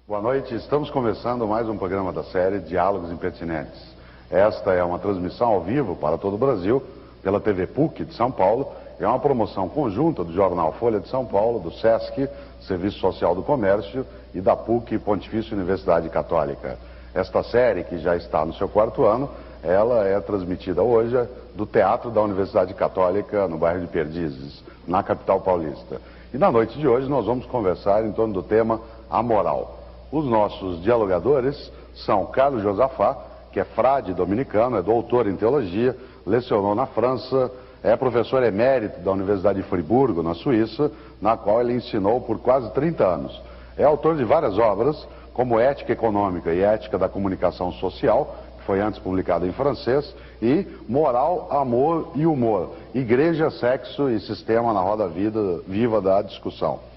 Boa noite, estamos começando mais um programa da série Diálogos Impertinentes. Esta é uma transmissão ao vivo para todo o Brasil, pela TV PUC de São Paulo. É uma promoção conjunta do jornal Folha de São Paulo, do SESC, Serviço Social do Comércio, e da PUC, Pontifícia Universidade Católica. Esta série, que já está no seu 4º ano, ela é transmitida hoje do Teatro da Universidade Católica, no bairro de Perdizes, na capital paulista. E na noite de hoje nós vamos conversar em torno do tema A Moral. Os nossos dialogadores são Carlos Josafá, que é frade dominicano, é doutor em teologia, lecionou na França, é professor emérito da Universidade de Friburgo, na Suíça, na qual ele ensinou por quase 30 anos. É autor de várias obras, como Ética Econômica e Ética da Comunicação Social, que foi antes publicado em francês, e Moral, Amor e Humor, Igreja, Sexo e Sistema na Roda Viva da Discussão.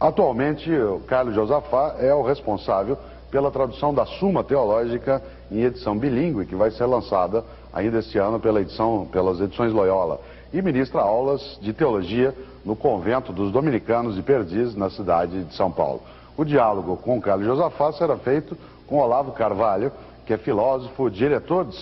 Atualmente, o Carlos Josafá é o responsável pela tradução da Suma Teológica em edição bilíngue, que vai ser lançada ainda este ano pelas edições Loyola, e ministra aulas de teologia no convento dos dominicanos de Perdizes, na cidade de São Paulo. O diálogo com o Carlos Josafá será feito com Olavo Carvalho, que é filósofo, diretor do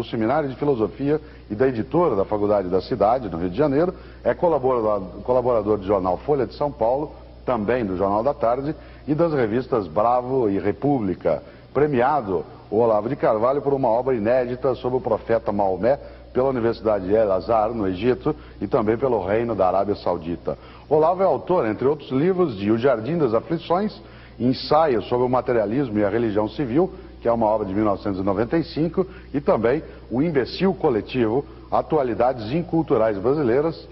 Seminário de Filosofia e da editora da Faculdade da Cidade, no Rio de Janeiro, é colaborador do jornal Folha de São Paulo, também do Jornal da Tarde e das revistas Bravo e República. Premiado o Olavo de Carvalho por uma obra inédita sobre o profeta Maomé pela Universidade de El-Azhar, no Egito, e também pelo Reino da Arábia Saudita. Olavo é autor, entre outros livros, de O Jardim das Aflições, Ensaio sobre o Materialismo e a Religião Civil, que é uma obra de 1995, e também O Imbecil Coletivo, Atualidades Inculturais Brasileiras,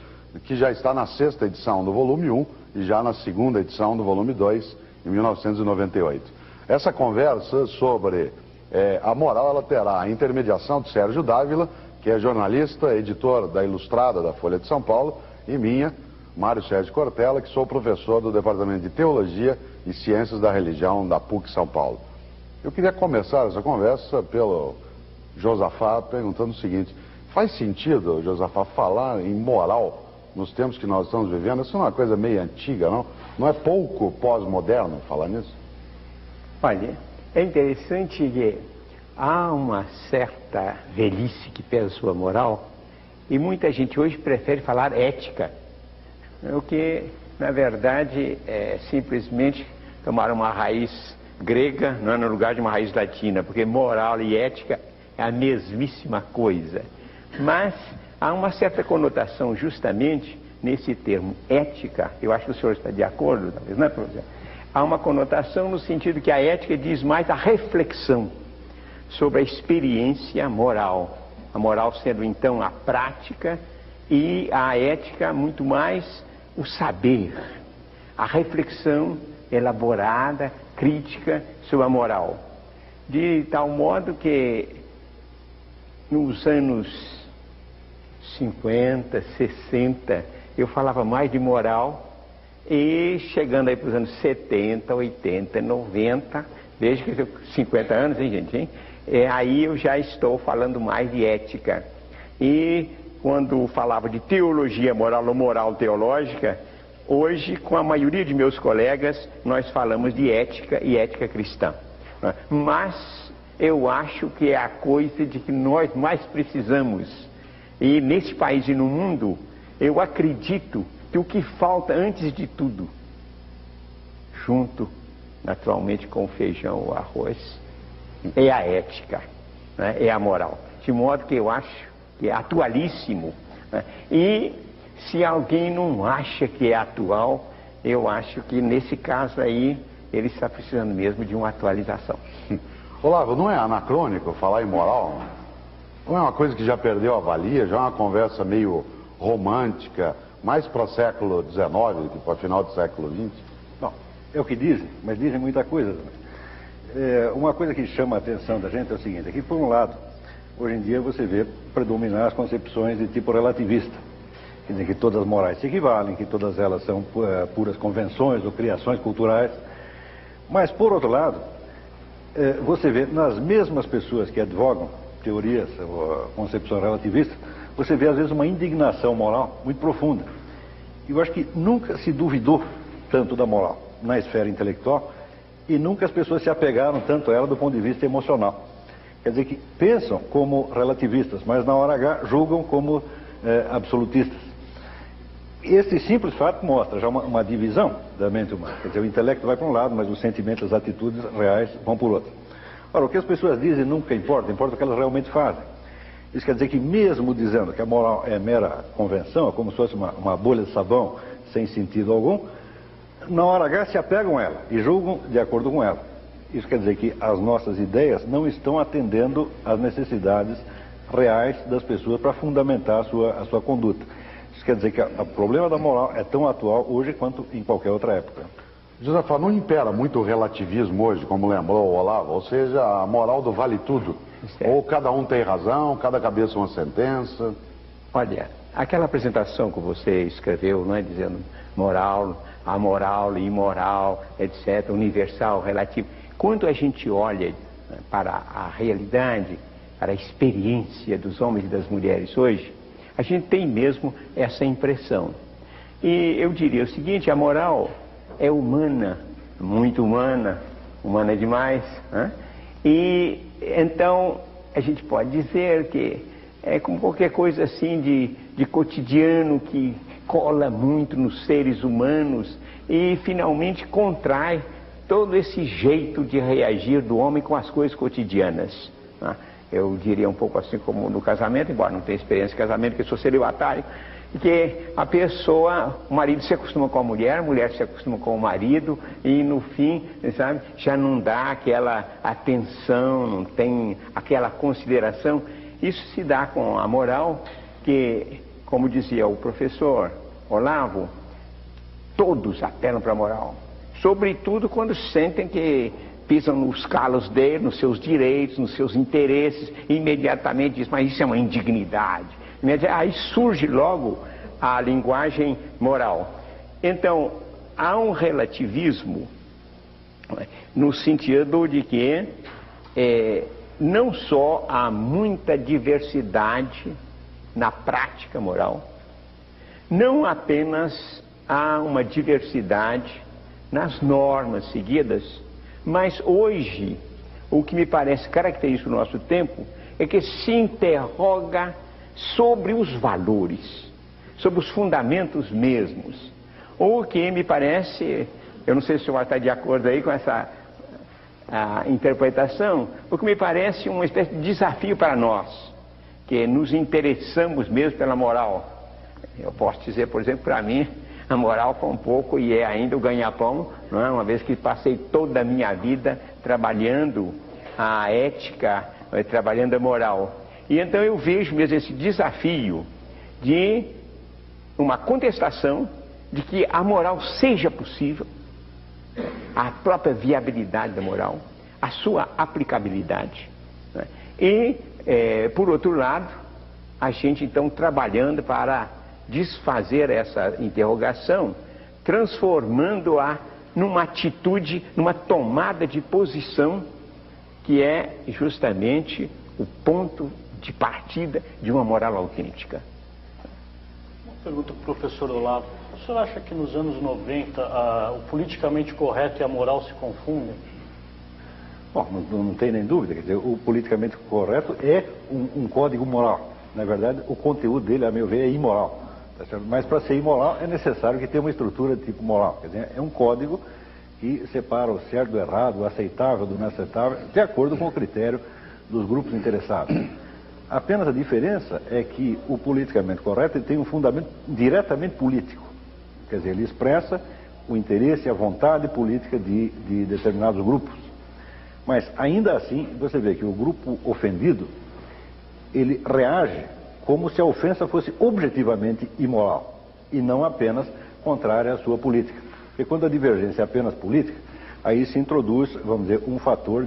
que já está na 6ª edição do volume 1 e já na 2ª edição do volume 2, em 1998. Essa conversa sobre a moral, ela terá a intermediação de Sérgio Dávila, que é jornalista, editor da Ilustrada da Folha de São Paulo, e minha, Mário Sérgio Cortella, que sou professor do Departamento de Teologia e Ciências da Religião da PUC São Paulo. Eu queria começar essa conversa pelo Josafá perguntando o seguinte: faz sentido, Josafá, falar em moral nos tempos que nós estamos vivendo? Isso não é uma coisa meio antiga, não? Não é pouco pós-moderno falar nisso? Olha, é interessante que há uma certa velhice que pesa sua moral e muita gente hoje prefere falar ética, o que, na verdade, é simplesmente tomar uma raiz grega no lugar de uma raiz latina, porque moral e ética é a mesmíssima coisa. Mas há uma certa conotação justamente nesse termo ética. Eu acho que o senhor está de acordo, talvez, não é, professor? Há uma conotação no sentido que a ética diz mais a reflexão sobre a experiência moral. A moral sendo então a prática e a ética muito mais o saber, a reflexão elaborada, crítica sobre a moral. De tal modo que nos anos 50, 60, eu falava mais de moral, e chegando aí para os anos 70, 80, 90, veja que 50 anos, hein, gente? Hein? Aí eu já estou falando mais de ética. E quando falava de teologia moral ou moral teológica, hoje, com a maioria de meus colegas, nós falamos de ética e ética cristã. Mas eu acho que é a coisa de que nós mais precisamos. E nesse país e no mundo, eu acredito que o que falta antes de tudo, junto naturalmente com o feijão, o arroz, é a ética, né? É a moral. De modo que eu acho que é atualíssimo, né? E se alguém não acha que é atual, eu acho que nesse caso aí ele está precisando mesmo de uma atualização. Olavo, não é anacrônico falar em moral? Não é uma coisa que já perdeu a valia, já é uma conversa meio romântica, mais para o século XIX do que para o final do século XX? Não, é o que dizem, mas dizem muita coisa também. Uma coisa que chama a atenção da gente é o seguinte: aqui por um lado, hoje em dia você vê predominar as concepções de tipo relativista, quer dizer que todas as morais se equivalem, que todas elas são puras convenções ou criações culturais. Mas por outro lado, você vê nas mesmas pessoas que advogam teorias ou concepção relativista, você vê às vezes uma indignação moral muito profunda. Eu acho que nunca se duvidou tanto da moral na esfera intelectual e nunca as pessoas se apegaram tanto a ela do ponto de vista emocional. Quer dizer que pensam como relativistas, mas na hora H julgam como absolutistas. Esse simples fato mostra já uma divisão da mente humana. Quer dizer, o intelecto vai para um lado, mas os sentimentos, as atitudes reais vão para o outro. Ora, o que as pessoas dizem nunca importa, importa o que elas realmente fazem. Isso quer dizer que mesmo dizendo que a moral é mera convenção, é como se fosse uma bolha de sabão sem sentido algum, na hora H se apegam a ela e julgam de acordo com ela. Isso quer dizer que as nossas ideias não estão atendendo às necessidades reais das pessoas para fundamentar a sua conduta. Isso quer dizer que o problema da moral é tão atual hoje quanto em qualquer outra época. Josafá, não impera muito o relativismo hoje, como lembrou o Olavo, ou seja, a moral do vale tudo. Ou cada um tem razão, cada cabeça uma sentença. Olha, aquela apresentação que você escreveu, não é, dizendo moral, amoral, imoral, etc., universal, relativo. Quando a gente olha para a realidade, para a experiência dos homens e das mulheres hoje, a gente tem mesmo essa impressão. E eu diria o seguinte, a moral é humana, muito humana, humana demais, né? E então a gente pode dizer que é como qualquer coisa assim de cotidiano que cola muito nos seres humanos e finalmente contrai todo esse jeito de reagir do homem com as coisas cotidianas, né? Eu diria um pouco assim como no casamento, embora não tenha experiência de casamento, porque sou celibatário, que a pessoa, o marido se acostuma com a mulher se acostuma com o marido e no fim, sabe, já não dá aquela atenção, não tem aquela consideração. Isso se dá com a moral que, como dizia o professor Olavo, todos apelam para a moral, sobretudo quando sentem que pisam nos calos dele, nos seus direitos, nos seus interesses, e imediatamente diz, mas isso é uma indignidade. Aí surge logo a linguagem moral. Então, há um relativismo no sentido de que não só há muita diversidade na prática moral, não apenas há uma diversidade nas normas seguidas, mas hoje, o que me parece característico do nosso tempo é que se interroga sobre os valores, sobre os fundamentos mesmos. O que me parece, eu não sei se o senhor está de acordo aí com essa interpretação, o que me parece uma espécie de desafio para nós, que nos interessamos mesmo pela moral. Eu posso dizer, por exemplo, para mim, a moral foi um pouco, e é ainda o ganha-pão, não é? Uma vez que passei toda a minha vida trabalhando a ética, trabalhando a moral. E então eu vejo mesmo esse desafio de uma contestação de que a moral seja possível, a própria viabilidade da moral, a sua aplicabilidade, né? E, por outro lado, a gente então trabalhando para desfazer essa interrogação, transformando-a numa atitude, numa tomada de posição que é justamente o ponto de partida de uma moral autêntica. Uma pergunta para o professor Olavo. O senhor acha que nos anos 90 o politicamente correto e a moral se confundem? Bom, não tem nem dúvida, quer dizer, o politicamente correto é um código moral. Na verdade, o conteúdo dele, a meu ver, é imoral. Tá certo? Mas para ser imoral é necessário que tenha uma estrutura de tipo moral. Quer dizer, é um código que separa o certo do errado, o aceitável do não aceitável, de acordo com o critério dos grupos interessados. Apenas a diferença é que o politicamente correto tem um fundamento diretamente político. Quer dizer, ele expressa o interesse e a vontade política de determinados grupos. Mas ainda assim, você vê que o grupo ofendido, ele reage como se a ofensa fosse objetivamente imoral e não apenas contrária à sua política. Porque quando a divergência é apenas política, aí se introduz, vamos dizer, um fator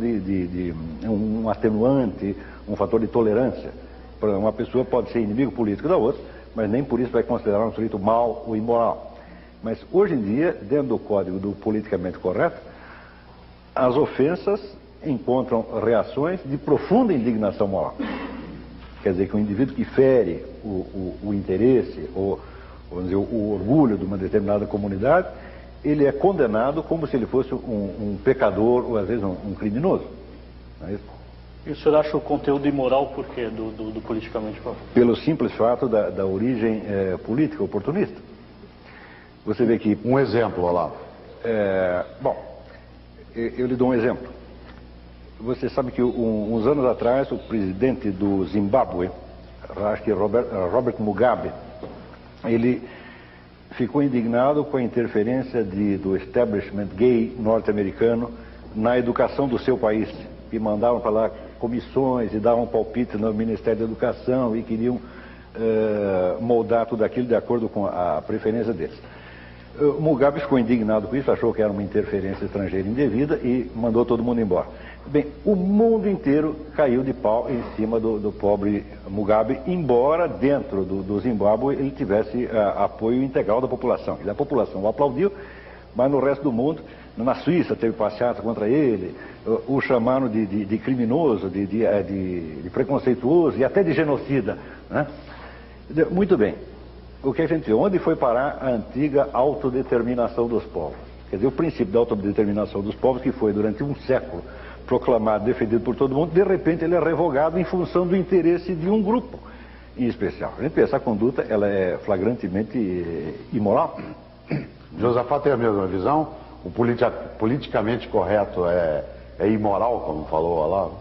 um atenuante, um fator de tolerância. Por exemplo, uma pessoa pode ser inimigo político da outra, mas nem por isso vai considerar um sujeito mau ou imoral. Mas hoje em dia, dentro do código do politicamente correto, as ofensas encontram reações de profunda indignação moral. Quer dizer, que o indivíduo que fere o interesse ou vamos dizer, o orgulho de uma determinada comunidade, ele é condenado como se ele fosse um pecador ou às vezes um criminoso. Não é isso? E o senhor acha o conteúdo imoral por quê, do politicamente correto? Pelo simples fato da origem política, oportunista. Você vê que... Um exemplo, Olavo. Bom, eu lhe dou um exemplo. Você sabe que uns anos atrás o presidente do Zimbábue, acho que Robert Mugabe, ele ficou indignado com a interferência do establishment gay norte-americano na educação do seu país, que mandavam para lá comissões e davam palpite no Ministério da Educação e queriam moldar tudo aquilo de acordo com a preferência deles. Mugabe ficou indignado com isso, achou que era uma interferência estrangeira indevida e mandou todo mundo embora. Bem, o mundo inteiro caiu de pau em cima do pobre Mugabe, embora dentro do Zimbábue ele tivesse apoio integral da população. A população o aplaudiu, mas no resto do mundo, na Suíça teve passeata contra ele, o chamaram de criminoso, de preconceituoso e até de genocida, né? Muito bem. O que a gente vê? Onde foi parar a antiga autodeterminação dos povos? Quer dizer, o princípio da autodeterminação dos povos, que foi durante um século proclamado, defendido por todo mundo, de repente ele é revogado em função do interesse de um grupo em especial. A gente vê, essa conduta, ela é flagrantemente imoral. Josafá tem a mesma visão? O politicamente correto é imoral, como falou o Olavo?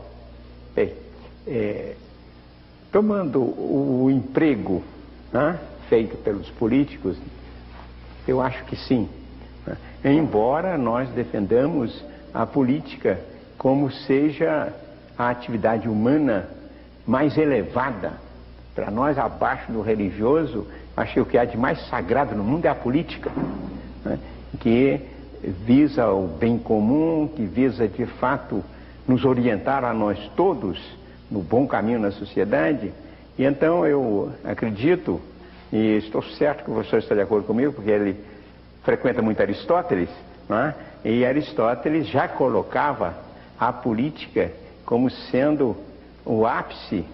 Bem, tomando o emprego, né, feito pelos políticos, eu acho que sim. Né? Embora nós defendamos a política como seja a atividade humana mais elevada, para nós abaixo do religioso, acho que o que há de mais sagrado no mundo é a política, né? Que visa o bem comum, que visa de fato nos orientar a nós todos no bom caminho na sociedade. E então eu acredito, e estou certo que o professor está de acordo comigo, porque ele frequenta muito Aristóteles, né? E Aristóteles já colocava a política como sendo o ápice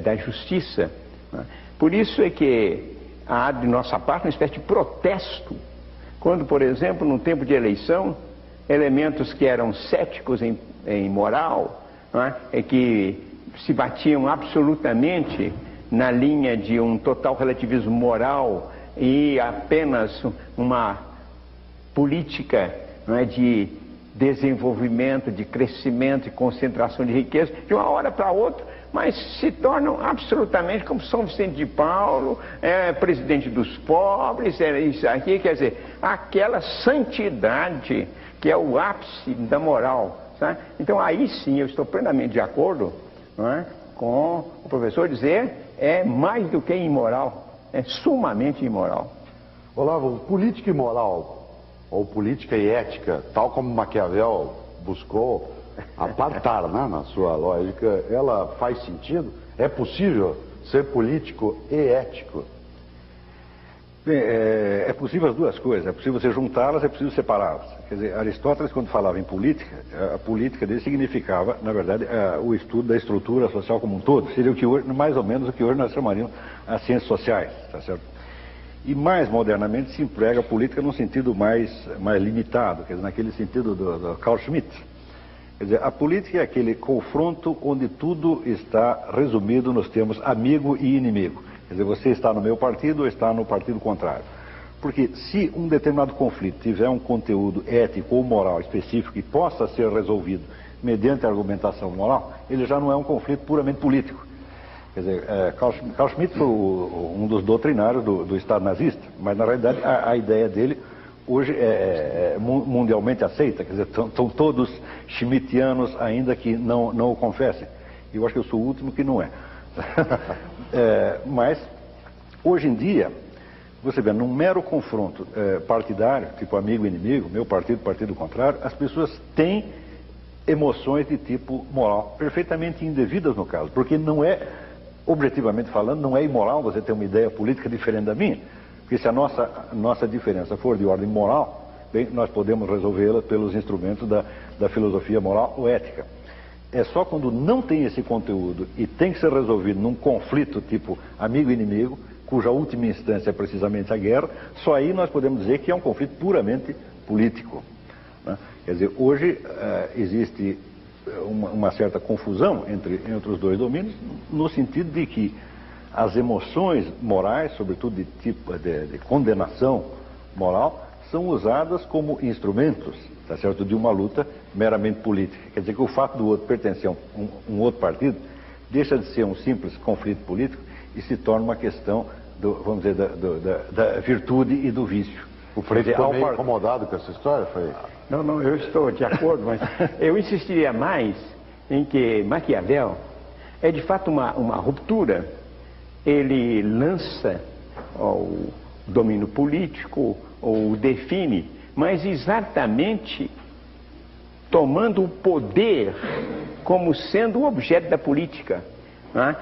da justiça, né? Por isso é que há de nossa parte uma espécie de protesto, quando, por exemplo, no tempo de eleição, elementos que eram céticos em moral, né? Que se batiam absolutamente na linha de um total relativismo moral e apenas uma política, não é, de desenvolvimento, de crescimento e concentração de riqueza, de uma hora para outra, mas se tornam absolutamente como São Vicente de Paulo, presidente dos pobres, isso aqui, quer dizer, aquela santidade que é o ápice da moral, sabe? Então aí sim eu estou plenamente de acordo, não é, com o professor dizer é mais do que imoral, é sumamente imoral. Olavo, política e moral, ou política e ética, tal como Maquiavel buscou apartar, né, na sua lógica, ela faz sentido? É possível ser político e ético? Bem, é possível as duas coisas, é possível você juntá-las, é possível separá-las. Quer dizer, Aristóteles, quando falava em política, a política dele significava, na verdade, o estudo da estrutura social como um todo. Seria o que hoje, mais ou menos o que hoje nós chamaríamos as ciências sociais, tá certo? E mais modernamente se emprega a política num sentido mais limitado, quer dizer, naquele sentido do Carl Schmitt. Quer dizer, a política é aquele confronto onde tudo está resumido nos termos amigo e inimigo. Quer dizer, você está no meu partido ou está no partido contrário. Porque se um determinado conflito tiver um conteúdo ético ou moral específico e possa ser resolvido mediante argumentação moral, ele já não é um conflito puramente político. Quer dizer, Carl Schmitt foi um dos doutrinários do Estado nazista, mas na realidade a ideia dele hoje é mundialmente aceita. Quer dizer, são todos schmittianos ainda que não o confessem. Eu acho que eu sou o último que não é. Mas, hoje em dia, você vê, num mero confronto partidário, tipo amigo e inimigo, meu partido, partido contrário, as pessoas têm emoções de tipo moral, perfeitamente indevidas no caso, porque não é, objetivamente falando, não é imoral você ter uma ideia política diferente da minha, porque se a nossa diferença for de ordem moral, bem, nós podemos resolvê-la pelos instrumentos da filosofia moral ou ética. É só quando não tem esse conteúdo e tem que ser resolvido num conflito tipo amigo e inimigo, cuja última instância é precisamente a guerra, só aí nós podemos dizer que é um conflito puramente político, né? Quer dizer, hoje existe uma certa confusão entre os dois domínios, no sentido de que as emoções morais, sobretudo de tipo de condenação moral, são usadas como instrumentos, tá certo, de uma luta meramente política. Quer dizer que o fato do outro pertencer a um outro partido deixa de ser um simples conflito político e se torna uma questão, vamos dizer, da virtude e do vício. O Frei ficou meio incomodado com essa história, Frei? Não, eu estou de acordo, mas eu insistiria mais em que Maquiavel é de fato uma ruptura. Ele lança o domínio político, ou define, mas exatamente tomando o poder como sendo o objeto da política, né?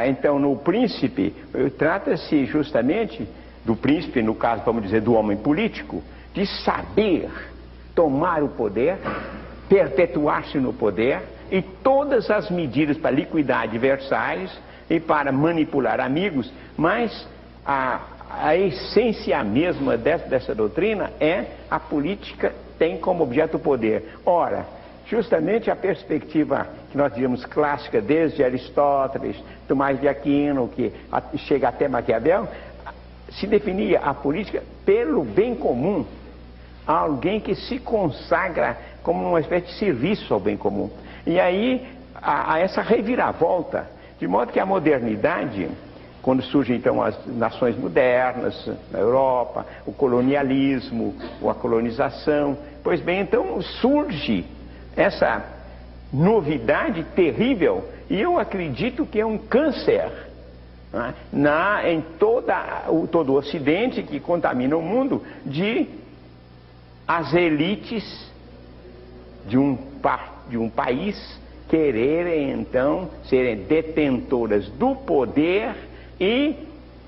Então, no Príncipe, trata-se justamente do príncipe, no caso, vamos dizer, do homem político, de saber tomar o poder, perpetuar-se no poder, e todas as medidas para liquidar adversários e para manipular amigos, mas a essência mesma dessa doutrina é a política tem como objeto o poder. Ora, justamente a perspectiva que nós diríamos clássica, desde Aristóteles, Tomás de Aquino, que chega até Maquiavel, se definia a política pelo bem comum, alguém que se consagra como uma espécie de serviço ao bem comum. E aí há essa reviravolta, de modo que a modernidade, quando surgem então as nações modernas na Europa, o colonialismo, a colonização, pois bem, então surge essa novidade terrível, e eu acredito que é um câncer, né, em todo o Ocidente, que contamina o mundo, de as elites de um país quererem então serem detentoras do poder e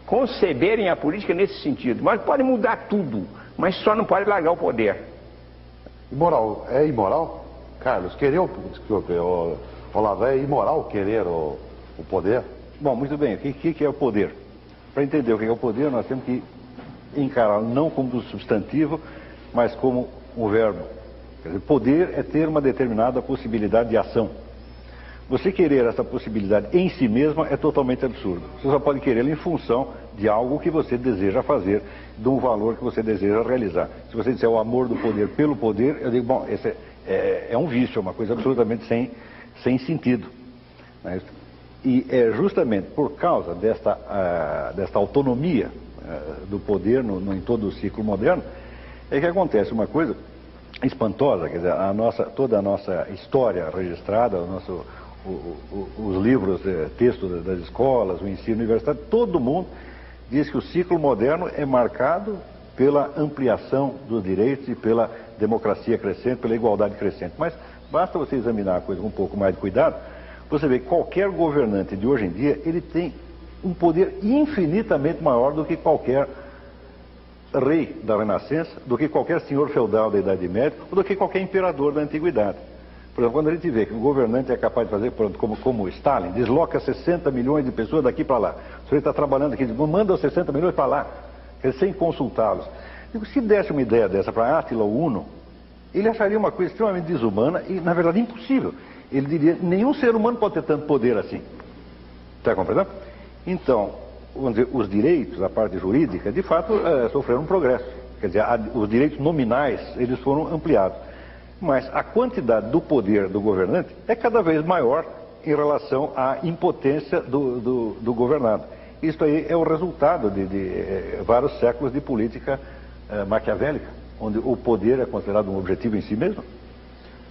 conceberem a política nesse sentido. Mas pode mudar tudo, mas só não pode largar o poder. Imoral, é imoral? Carlos, querer Olavo, é imoral querer o poder? Bom, muito bem, o que é o poder? Para entender o que é o poder, nós temos que encará-lo não como um substantivo, mas como um verbo. Quer dizer, poder é ter uma determinada possibilidade de ação. Você querer essa possibilidade em si mesma é totalmente absurdo. Você só pode querê-la em função de algo que você deseja fazer, de um valor que você deseja realizar. Se você disser o amor do poder pelo poder, eu digo, bom, esse é um vício, é uma coisa absolutamente sem sentido. E é justamente por causa desta autonomia do poder em todo o ciclo moderno, é que acontece uma coisa espantosa. Quer dizer, toda a nossa história registrada, os livros, textos das escolas, o ensino universitário, todo mundo diz que o ciclo moderno é marcado pela ampliação dos direitos e pela democracia crescente, pela igualdade crescente. Mas basta você examinar a coisa com um pouco mais de cuidado, você vê que qualquer governante de hoje em dia, ele tem um poder infinitamente maior do que qualquer rei da Renascença, do que qualquer senhor feudal da Idade Média, ou do que qualquer imperador da Antiguidade. Por exemplo, quando a gente vê que um governante é capaz de fazer, como Stalin, desloca 60 milhões de pessoas daqui para lá. O senhor está trabalhando aqui, manda os 60 milhões para lá, sem consultá-los. Se desse uma ideia dessa para Átila Uno, ele acharia uma coisa extremamente desumana e, na verdade, impossível. Ele diria, nenhum ser humano pode ter tanto poder assim. Está compreendendo? Então, vamos dizer, os direitos, a parte jurídica, de fato, sofreram um progresso. Quer dizer, os direitos nominais, eles foram ampliados. Mas a quantidade do poder do governante é cada vez maior em relação à impotência do governado. Isso aí é o resultado de vários séculos de política maquiavélica, onde o poder é considerado um objetivo em si mesmo.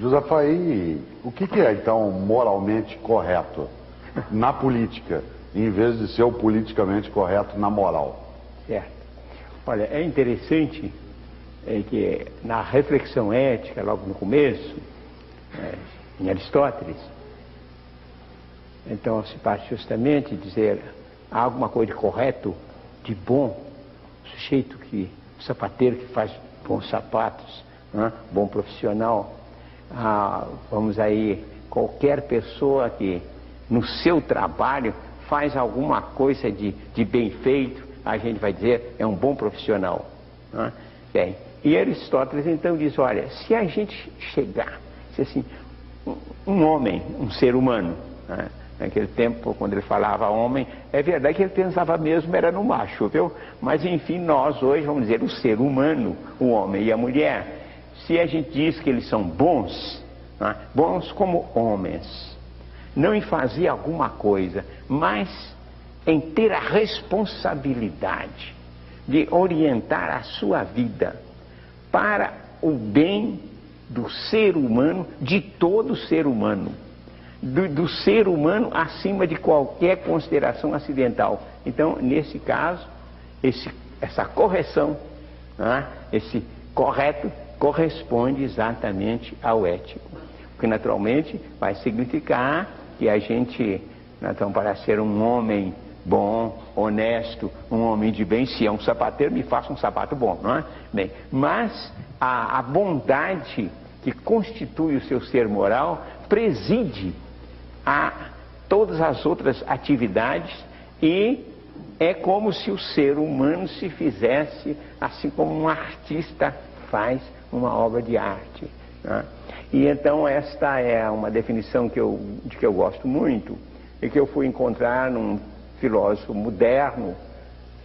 Josafaí, o que é então moralmente correto na política, em vez de ser o politicamente correto na moral? Certo. Olha, é interessante que na reflexão ética, logo no começo, em Aristóteles, então se parte justamente dizer há alguma coisa de correto, de bom, sujeito o sapateiro que faz bons sapatos, bom profissional, vamos aí, qualquer pessoa que no seu trabalho faz alguma coisa de bem feito, a gente vai dizer é um bom profissional. Bem, E Aristóteles então diz, olha, se a gente chegar, se assim, um homem, um ser humano, né? Naquele tempo, quando ele falava homem, é verdade que ele pensava mesmo era no macho, viu? Mas enfim, nós hoje vamos dizer o ser humano, o homem e a mulher, se a gente diz que eles são bons, né? Bons como homens, não em fazer alguma coisa, mas em ter a responsabilidade de orientar a sua vida para o bem do ser humano, de todo ser humano, do ser humano acima de qualquer consideração acidental. Então, nesse caso, essa correção, né, esse correto, corresponde exatamente ao ético. O que naturalmente vai significar que a gente, então, para ser um homem bom, honesto, um homem de bem, se é um sapateiro, me faça um sapato bom, não é? Bem, mas a bondade que constitui o seu ser moral preside a todas as outras atividades e é como se o ser humano se fizesse assim como um artista faz uma obra de arte, né? E então esta é uma definição de que eu gosto muito e que eu fui encontrar num filósofo moderno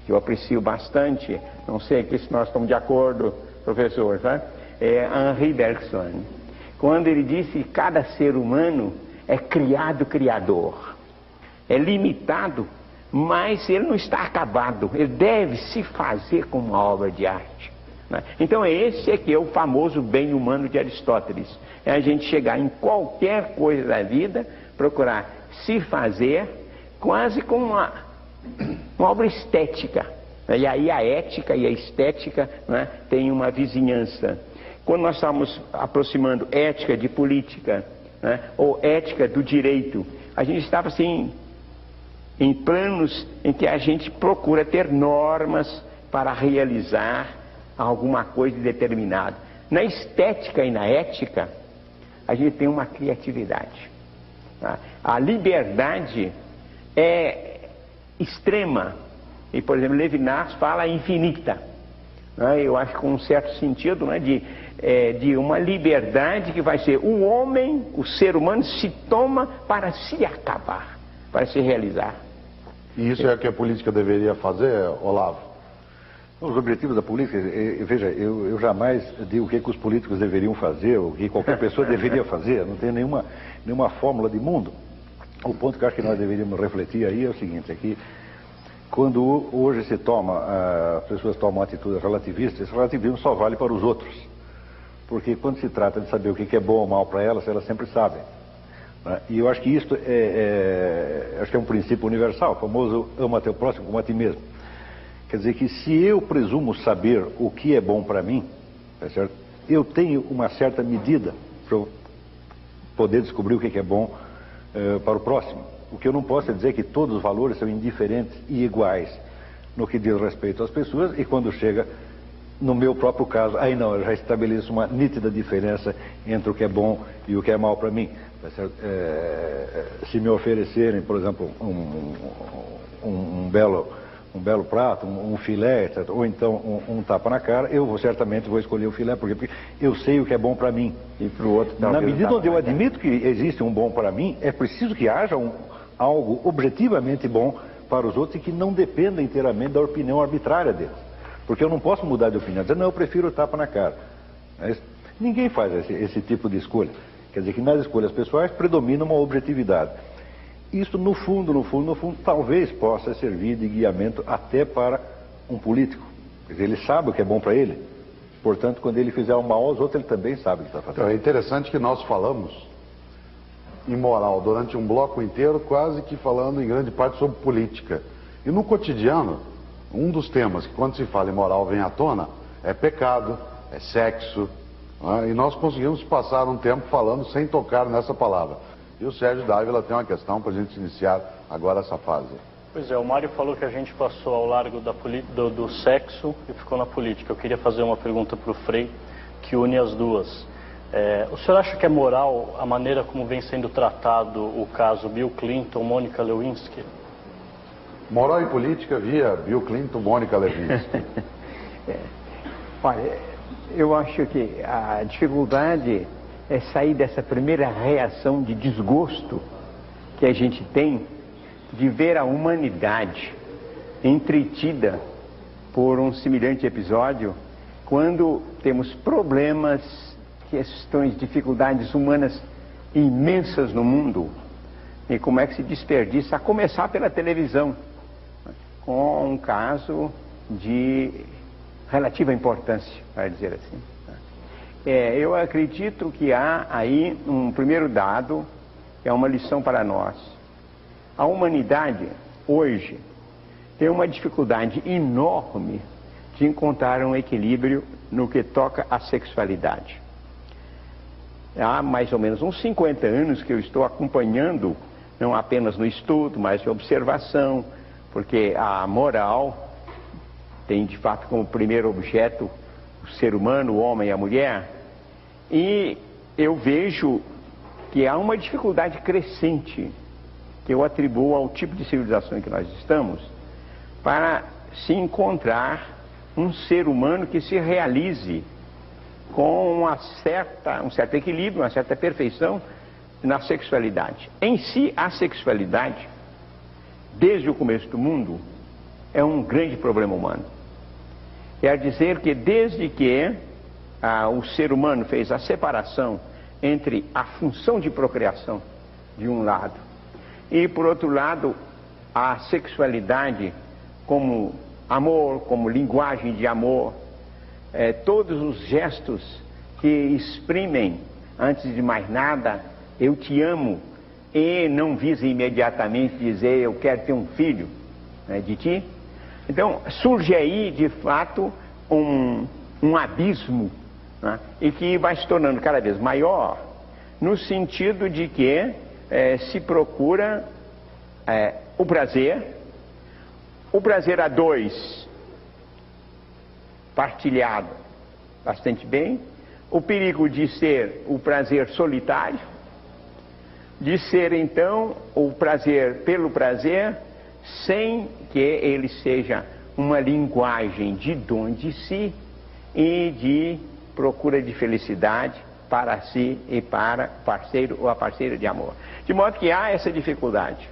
que eu aprecio bastante, não sei se nós estamos de acordo, professor, né? É Henri Bergson, quando ele disse que cada ser humano é criado criador, é limitado, mas ele não está acabado, ele deve se fazer como uma obra de arte, né? Então esse é que é o famoso bem humano de Aristóteles, é a gente chegar em qualquer coisa da vida, procurar se fazer quase como uma obra estética, né? E aí a ética e a estética, né, tem uma vizinhança. Quando nós estamos aproximando ética de política, né, ou ética do direito, a gente estava assim em planos em que a gente procura ter normas para realizar alguma coisa determinada. Na estética e na ética, a gente tem uma criatividade, tá? A liberdade é extrema e, por exemplo, Levinas fala infinita, né? Eu acho com um certo sentido, né, de uma liberdade que vai ser o homem, o ser humano se toma para se acabar, para se realizar. E isso é o que a política deveria fazer, Olavo? Os objetivos da política, veja, eu jamais digo o que os políticos deveriam fazer, o que qualquer pessoa deveria fazer, não tem nenhuma fórmula de mundo. O ponto que eu acho que nós deveríamos refletir aí é o seguinte, é que quando hoje as pessoas tomam atitudes relativistas, esse relativismo só vale para os outros. Porque quando se trata de saber o que é bom ou mal para elas sempre sabem, né? E eu acho que isto acho que é um princípio universal, o famoso ama teu próximo como a ti mesmo. Quer dizer que se eu presumo saber o que é bom para mim, tá certo? Eu tenho uma certa medida para eu poder descobrir o que é bom para o próximo. O que eu não posso é dizer que todos os valores são indiferentes e iguais no que diz respeito às pessoas, e quando chega no meu próprio caso, aí não, eu já estabeleço uma nítida diferença entre o que é bom e o que é mal para mim. Tá certo? Se me oferecerem, por exemplo, um belo prato, um filé, etc., ou então um tapa na cara, eu certamente vou escolher o filé, porque eu sei o que é bom para mim. E para o outro, na medida onde eu admito que existe um bom para mim, é preciso que haja algo objetivamente bom para os outros e que não dependa inteiramente da opinião arbitrária deles. Porque eu não posso mudar de opinião, dizer, não, eu prefiro o tapa na cara. Mas ninguém faz esse tipo de escolha. Quer dizer que nas escolhas pessoais predomina uma objetividade. Isso, no fundo, talvez possa servir de guiamento até para um político. Quer dizer, ele sabe o que é bom para ele. Portanto, quando ele fizer o mal aos outros, ele também sabe o que está fazendo. Então, é interessante que nós falamos em moral durante um bloco inteiro, quase que falando em grande parte sobre política. E no cotidiano, um dos temas que quando se fala em moral vem à tona é pecado, é sexo, né? E nós conseguimos passar um tempo falando sem tocar nessa palavra. E o Sérgio Dávila tem uma questão para a gente iniciar agora essa fase. Pois é, o Mário falou que a gente passou ao largo do sexo e ficou na política. Eu queria fazer uma pergunta para o Frei, que une as duas. O senhor acha que é moral a maneira como vem sendo tratado o caso Bill Clinton, Mônica Lewinsky? Moral e política via Bill Clinton, Mônica Lewinsky. Olha, Eu acho que a dificuldade é sair dessa primeira reação de desgosto que a gente tem de ver a humanidade entretida por um semelhante episódio, quando temos problemas, questões, dificuldades humanas imensas no mundo, e como é que se desperdiça, a começar pela televisão, com um caso de relativa importância, para dizer assim. Eu acredito que há aí um primeiro dado, que é uma lição para nós. A humanidade, hoje, tem uma dificuldade enorme de encontrar um equilíbrio no que toca à sexualidade. Há mais ou menos uns 50 anos que eu estou acompanhando, não apenas no estudo, mas de observação, porque a moral tem de fato como primeiro objeto o ser humano, o homem e a mulher, e eu vejo que há uma dificuldade crescente que eu atribuo ao tipo de civilização em que nós estamos, para se encontrar um ser humano que se realize com um certo equilíbrio, uma certa perfeição na sexualidade. Em si, a sexualidade, desde o começo do mundo, é um grande problema humano. Quer dizer que desde que o ser humano fez a separação entre a função de procriação, de um lado, e por outro lado, a sexualidade como amor, como linguagem de amor, todos os gestos que exprimem, antes de mais nada, eu te amo, e não visem imediatamente dizer eu quero ter um filho, né, de ti. Então surge aí de fato um abismo, né, e que vai se tornando cada vez maior, no sentido de que se procura o prazer a dois, partilhado bastante bem, o perigo de ser o prazer solitário, de ser então o prazer pelo prazer, sem que ele seja uma linguagem de dom de si e de procura de felicidade para si e para o parceiro ou a parceira de amor. De modo que há essa dificuldade.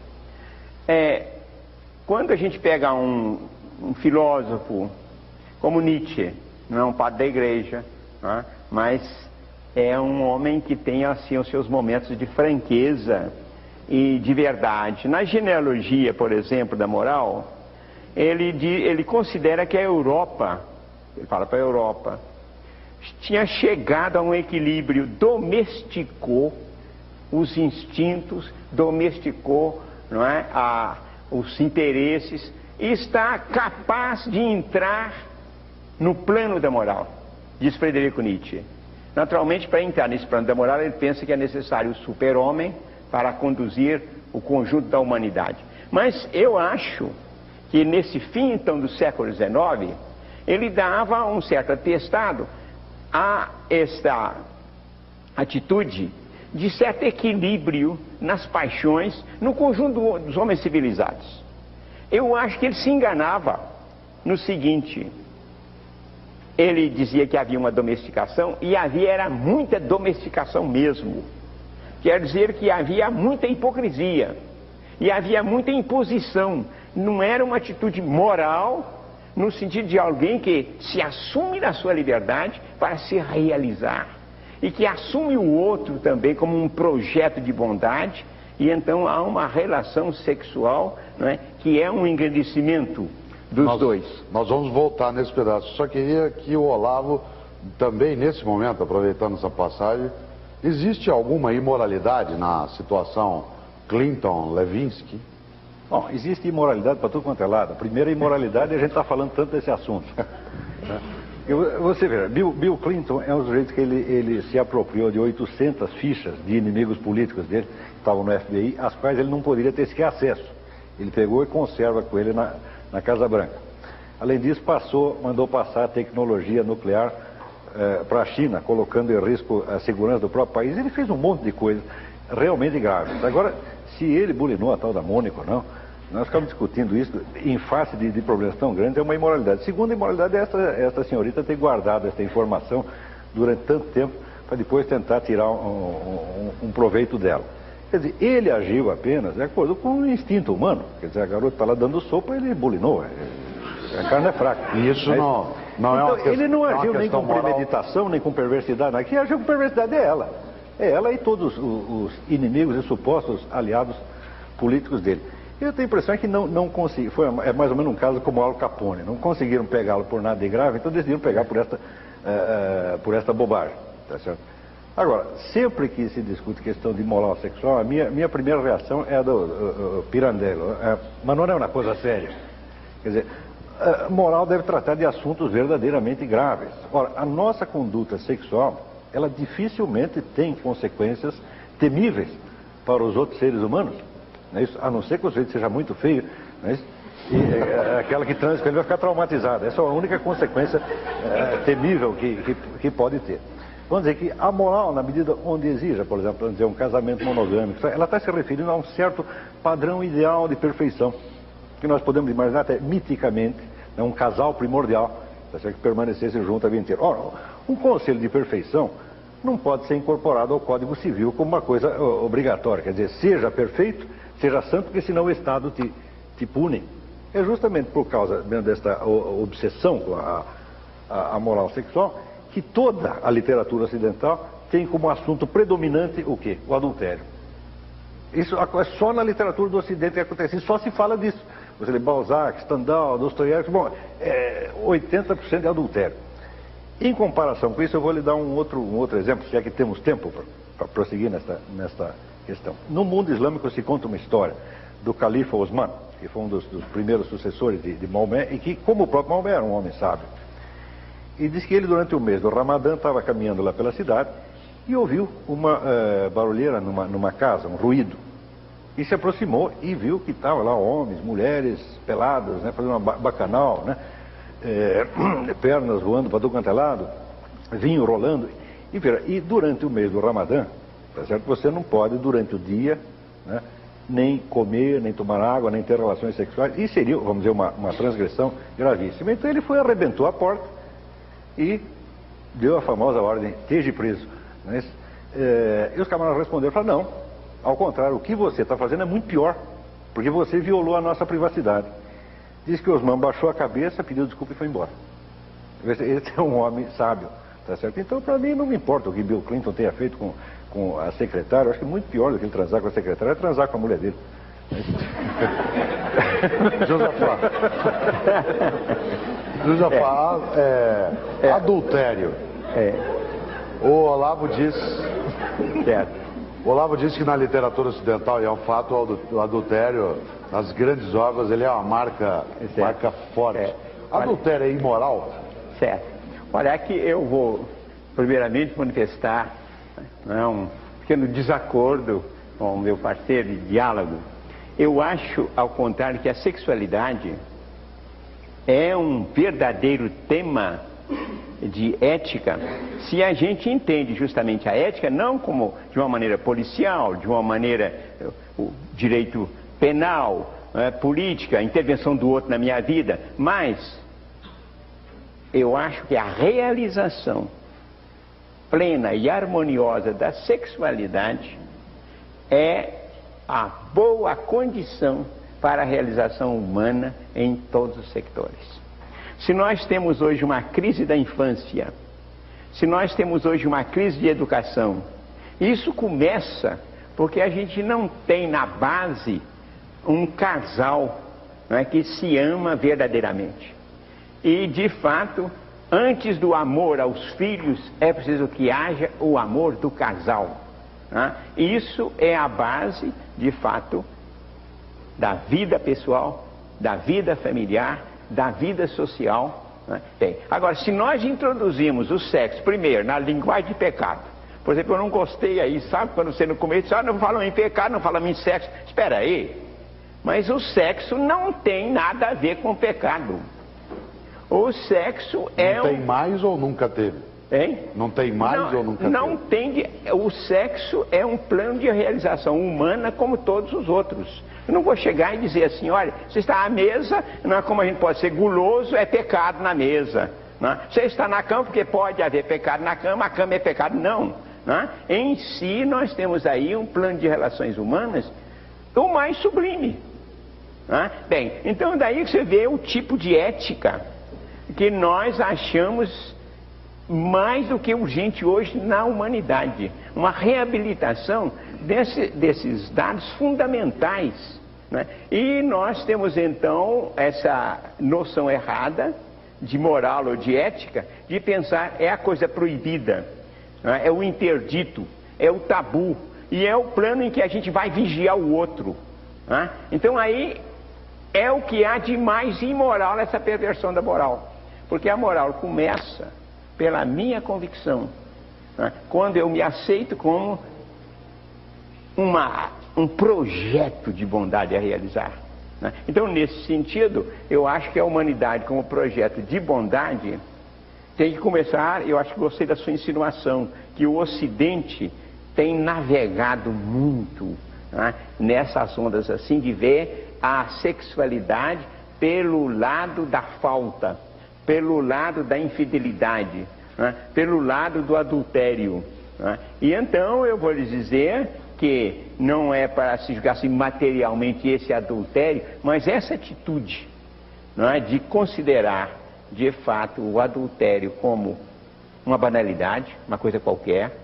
Quando a gente pega um filósofo como Nietzsche, não é um padre da igreja, não é? Mas é um homem que tem assim os seus momentos de franqueza e de verdade. Na genealogia, por exemplo, da moral, ele considera que a Europa, ele fala para a Europa, tinha chegado a um equilíbrio, domesticou os instintos, domesticou, não é, os interesses, e está capaz de entrar no plano da moral, diz Frederico Nietzsche. Naturalmente, para entrar nesse plano da moral, ele pensa que é necessário o super-homem para conduzir o conjunto da humanidade. Mas eu acho que nesse fim, então, do século XIX, ele dava um certo atestado a esta atitude de certo equilíbrio nas paixões no conjunto dos homens civilizados. Eu acho que ele se enganava no seguinte: ele dizia que havia uma domesticação, e era muita domesticação mesmo. Quer dizer que havia muita hipocrisia e havia muita imposição. Não era uma atitude moral, no sentido de alguém que se assume na sua liberdade para se realizar, e que assume o outro também como um projeto de bondade, e então há uma relação sexual, não é, que é um engrandecimento dos dois. Nós vamos voltar nesse pedaço. Só queria que o Olavo, também nesse momento, aproveitando essa passagem, existe alguma imoralidade na situação Clinton-Levinsky? Bom, existe imoralidade para tudo quanto é lado. A primeira imoralidade é a gente estar falando tanto desse assunto. Você vê, Bill Clinton é um sujeito que ele se apropriou de 800 fichas de inimigos políticos dele, que estavam no FBI, às quais ele não poderia ter sequer acesso. Ele pegou e conserva com ele na Casa Branca. Além disso, mandou passar a tecnologia nuclear para a China, colocando em risco a segurança do próprio país. Ele fez um monte de coisas realmente graves. Agora, se ele bulinou a tal da Mônica ou não, Nós ficamos discutindo isso em face de problemas tão grandes, é uma imoralidade. Segunda imoralidade é essa senhorita ter guardado essa informação durante tanto tempo para depois tentar tirar um proveito dela. Quer dizer, ele agiu apenas de acordo com o instinto humano. Quer dizer, a garota está lá dando sopa, ele bulinou. A carne é fraca. E isso não então, é uma questão. Ele não é agiu nem com premeditação, nem com perversidade. Quem agiu com perversidade é ela. É ela e todos os inimigos e supostos aliados políticos dele. Eu tenho a impressão que não conseguiram. É mais ou menos um caso como Al Capone. Não conseguiram pegá-lo por nada de grave, então decidiram pegar por esta bobagem. Tá certo? Agora, sempre que se discute questão de moral sexual, a minha primeira reação é a do Pirandello. Mas não é uma coisa séria. Quer dizer, a moral deve tratar de assuntos verdadeiramente graves. Ora, a nossa conduta sexual, ela dificilmente tem consequências temíveis para os outros seres humanos. Não é isso? A não ser que o sujeito seja muito feio, não é isso? E aquela que transa com ele vai ficar traumatizada. Essa é a única consequência temível que pode ter. Vamos dizer que a moral, na medida onde exija, por exemplo, um casamento monogâmico, ela está se referindo a um certo padrão ideal de perfeição, que nós podemos imaginar até miticamente, né, um casal primordial, que permanecesse junto a vida inteira. Ora, um conselho de perfeição não pode ser incorporado ao Código Civil como uma coisa obrigatória. Quer dizer, seja perfeito, seja santo, porque senão o Estado te pune. É justamente por causa desta obsessão com a moral sexual que toda a literatura ocidental tem como assunto predominante o quê? O adultério. Isso é só na literatura do Ocidente que acontece, só se fala disso. Você lê Balzac, Stendhal, Dostoiévski, 80% é adultério. Em comparação com isso, eu vou lhe dar um outro exemplo, se é que temos tempo para prosseguir nesta questão. No mundo islâmico se conta uma história do califa Osman, que foi um dos primeiros sucessores de Maomé, e que, como o próprio Maomé, era um homem sábio. E diz que ele, durante o mês do Ramadã, estava caminhando lá pela cidade e ouviu uma barulheira numa casa, um ruído. E se aproximou e viu que estavam lá homens, mulheres, peladas, né, fazendo uma bacanal, né, pernas voando para todo quanto é lado, vinho rolando. E durante o mês do Ramadã, tá certo? Você não pode, durante o dia, né, nem comer, nem tomar água, nem ter relações sexuais. E seria, vamos dizer, uma transgressão gravíssima. Então ele foi, arrebentou a porta e deu a famosa ordem, esteja preso. Né? E os camaradas responderam, falaram, não. Ao contrário, o que você está fazendo é muito pior, porque você violou a nossa privacidade. Diz que Osman baixou a cabeça, pediu desculpa e foi embora. Esse é um homem sábio, tá certo? Então, para mim, não me importa o que Bill Clinton tenha feito com a secretária. Eu acho que muito pior do que ele transar com a secretária é transar com a mulher dele. Josafá, adultério. O Olavo diz... O Olavo diz que na literatura ocidental, e é um fato, o adultério, nas grandes obras, ele é uma marca forte. Adultério é imoral? Certo. Olha, aqui eu vou, primeiramente, manifestar um pequeno desacordo com o meu parceiro de diálogo. Eu acho, ao contrário, que a sexualidade é um verdadeiro tema de ética, se a gente entende justamente a ética não como de uma maneira policial, de uma maneira o direito penal, política, intervenção do outro na minha vida, mas eu acho que a realização plena e harmoniosa da sexualidade é a boa condição para a realização humana em todos os sectores. Se nós temos hoje uma crise da infância, se nós temos hoje uma crise de educação, isso começa porque a gente não tem na base um casal, não é, que se ama verdadeiramente. E, de fato, antes do amor aos filhos, é preciso que haja o amor do casal. Né? Isso é a base, de fato, da vida pessoal, da vida familiar, da vida social. Né? Tem. Agora, se nós introduzimos o sexo, primeiro, na linguagem de pecado, por exemplo, eu não gostei aí, sabe, quando você no começo, não falam em pecado, não falam em sexo, espera aí, mas o sexo não tem nada a ver com pecado. O sexo não tem mais ou nunca teve? Hein? Não tem mais não, ou nunca não teve? tem. O sexo é um plano de realização humana como todos os outros. Eu não vou chegar e dizer assim, olha, você está à mesa, não é como a gente pode ser guloso, é pecado na mesa. Não é? Você está na cama porque pode haver pecado na cama, a cama é pecado. Não. Não é? Em si, nós temos aí um plano de relações humanas o mais sublime. Não é? Bem, então daí que você vê o tipo de ética que nós achamos mais do que urgente hoje na humanidade. Uma reabilitação desses dados fundamentais. Né? E nós temos então essa noção errada de moral ou de ética, de pensar é a coisa proibida, né? É o interdito, é o tabu, e é o plano em que a gente vai vigiar o outro. Né? Então aí é o que há de mais imoral nessa perversão da moral. Porque a moral começa pela minha convicção, né? Quando eu me aceito como um projeto de bondade a realizar, né? Então, nesse sentido, eu acho que a humanidade como projeto de bondade tem que começar. Eu acho que gostei da sua insinuação, que o Ocidente tem navegado muito, né, nessas ondas assim, de ver a sexualidade pelo lado da falta, pelo lado da infidelidade, né, pelo lado do adultério. Né? E então eu vou lhes dizer que não é para se julgar assim, materialmente esse adultério, mas essa atitude, não é, de considerar de fato o adultério como uma banalidade, uma coisa qualquer.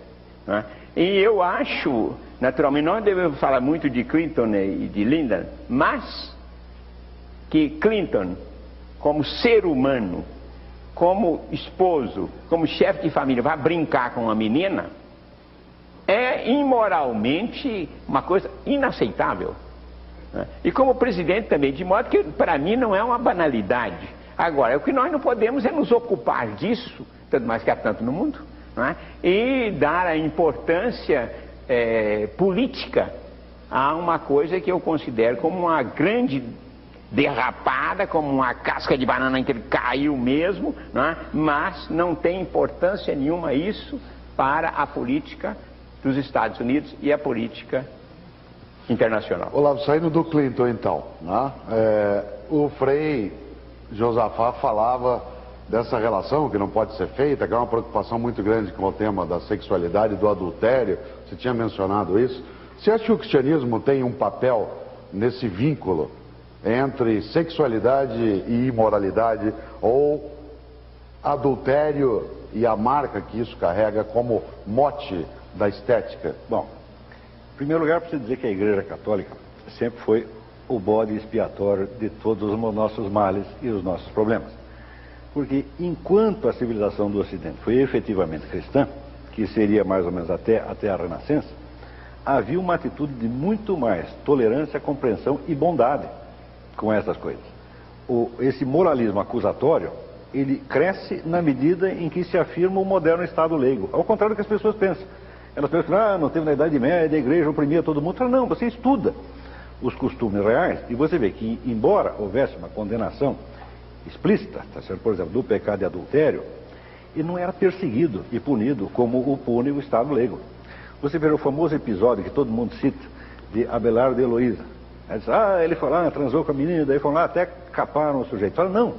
Não é? E eu acho, naturalmente, nós devemos falar muito de Clinton e de Lyndon, mas que Clinton, como ser humano, como esposo, como chefe de família, vai brincar com uma menina, é imoralmente uma coisa inaceitável. Né? E como presidente também, de modo que para mim não é uma banalidade. Agora, o que nós não podemos é nos ocupar disso, tanto mais que há tanto no mundo, não é? E dar a importância política a uma coisa que eu considero como uma grande derrapada, como uma casca de banana em que ele caiu mesmo, não é? Mas não tem importância nenhuma isso para a política dos Estados Unidos e a política internacional. Olavo, saindo do Clinton então, né? O Frei Josafá falava dessa relação que não pode ser feita, que é uma preocupação muito grande com o tema da sexualidade, do adultério. Você tinha mencionado isso. Você acha que o cristianismo tem um papel nesse vínculo entre sexualidade e imoralidade, ou adultério e a marca que isso carrega como mote da estética? Bom, em primeiro lugar, preciso dizer que a Igreja Católica sempre foi o bode expiatório de todos os nossos males e os nossos problemas. Porque enquanto a civilização do Ocidente foi efetivamente cristã, que seria mais ou menos até a Renascença, havia uma atitude de muito mais tolerância, compreensão e bondade com essas coisas. Esse moralismo acusatório, ele cresce na medida em que se afirma o moderno Estado leigo. Ao contrário do que as pessoas pensam. Elas pensam, não teve na Idade Média, a igreja oprimia todo mundo. Não, você estuda os costumes reais e você vê que, embora houvesse uma condenação explícita, tá certo? Por exemplo, do pecado de adultério, ele não era perseguido e punido como o pune o Estado leigo. Você vê o famoso episódio que todo mundo cita, de Abelardo e Heloísa. Ele foi lá, transou com a menina, daí foram lá, até caparam o sujeito. Fala, não,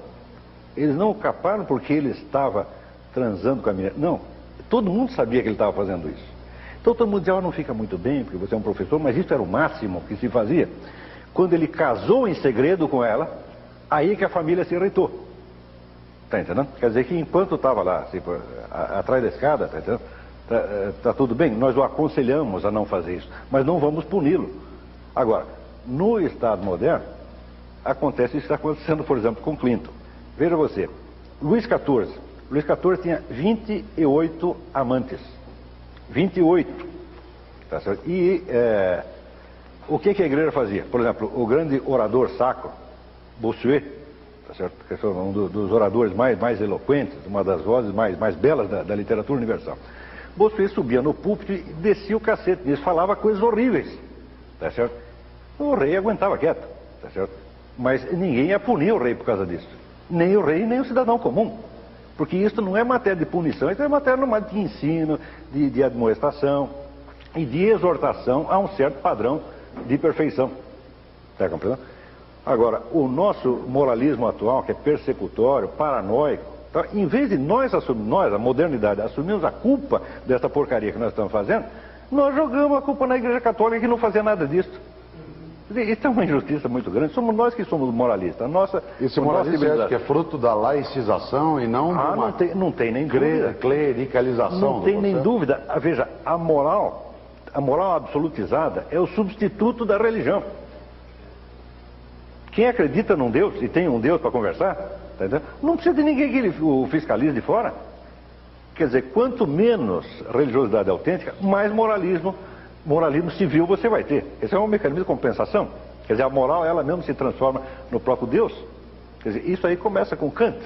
eles não caparam porque ele estava transando com a menina. Não, todo mundo sabia que ele estava fazendo isso. Então todo mundo dizia, não fica muito bem, porque você é um professor, mas isso era o máximo que se fazia. Quando ele casou em segredo com ela, aí que a família se irritou. Tá entendendo? Quer dizer que enquanto estava lá, assim, atrás da escada, tá entendendo? Tá tudo bem, nós o aconselhamos a não fazer isso, mas não vamos puni-lo. Agora, no Estado moderno, acontece isso que está acontecendo, por exemplo, com Clinton. Veja você, Luís XIV tinha 28 amantes. 28. Tá certo? E o que a igreja fazia? Por exemplo, o grande orador sacro, Bossuet, tá certo? Que é um dos oradores mais eloquentes, uma das vozes mais belas da literatura universal. Bossuet subia no púlpito e descia o cacete disso, falava coisas horríveis, tá certo? O rei aguentava quieto, tá certo? Mas ninguém ia punir o rei por causa disso. Nem o rei, nem o cidadão comum. Porque isso não é matéria de punição, isso é matéria de ensino, de admoestação e de exortação a um certo padrão de perfeição. Está compreendendo? Agora, o nosso moralismo atual, que é persecutório, paranoico, então, em vez de nós, a modernidade, assumirmos a culpa dessa porcaria que nós estamos fazendo, nós jogamos a culpa na Igreja Católica que não fazia nada disso. Isso é uma injustiça muito grande. Somos nós que somos moralistas. Esse moralismo acha que é fruto da laicização e não de uma não tem nem dúvida. Clericalização. Não tem nem dúvida. Veja, a moral absolutizada é o substituto da religião. Quem acredita num Deus e tem um Deus para conversar, tá entendendo? Não precisa de ninguém que o fiscalize de fora. Quer dizer, quanto menos religiosidade autêntica, mais moralismo civil você vai ter. Esse é um mecanismo de compensação. Quer dizer, a moral, ela mesmo se transforma no próprio Deus. Quer dizer, isso aí começa com Kant.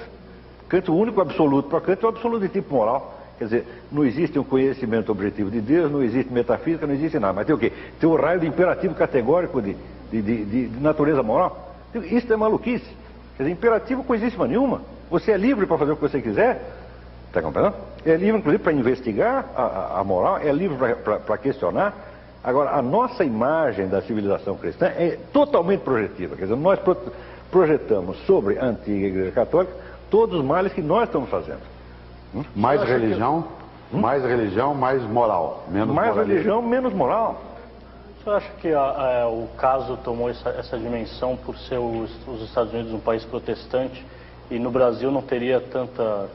Kant, o único absoluto para Kant é o absoluto de tipo moral. Quer dizer, não existe um conhecimento objetivo de Deus, não existe metafísica, não existe nada. Mas tem o quê? Tem o raio de imperativo categórico de natureza moral. Isso é maluquice. Quer dizer, imperativo coisíssima nenhuma. Você é livre para fazer o que você quiser. Está compreendendo? É livre, inclusive, para investigar a moral, é livre para questionar. Agora, a nossa imagem da civilização cristã é totalmente projetiva. Quer dizer, nós projetamos sobre a antiga Igreja Católica todos os males que nós estamos fazendo. Mais religião, mais moral. Menos mais moralismo. Religião, menos moral. O senhor acha que o caso tomou essa dimensão por ser os Estados Unidos um país protestante e no Brasil não teria tanta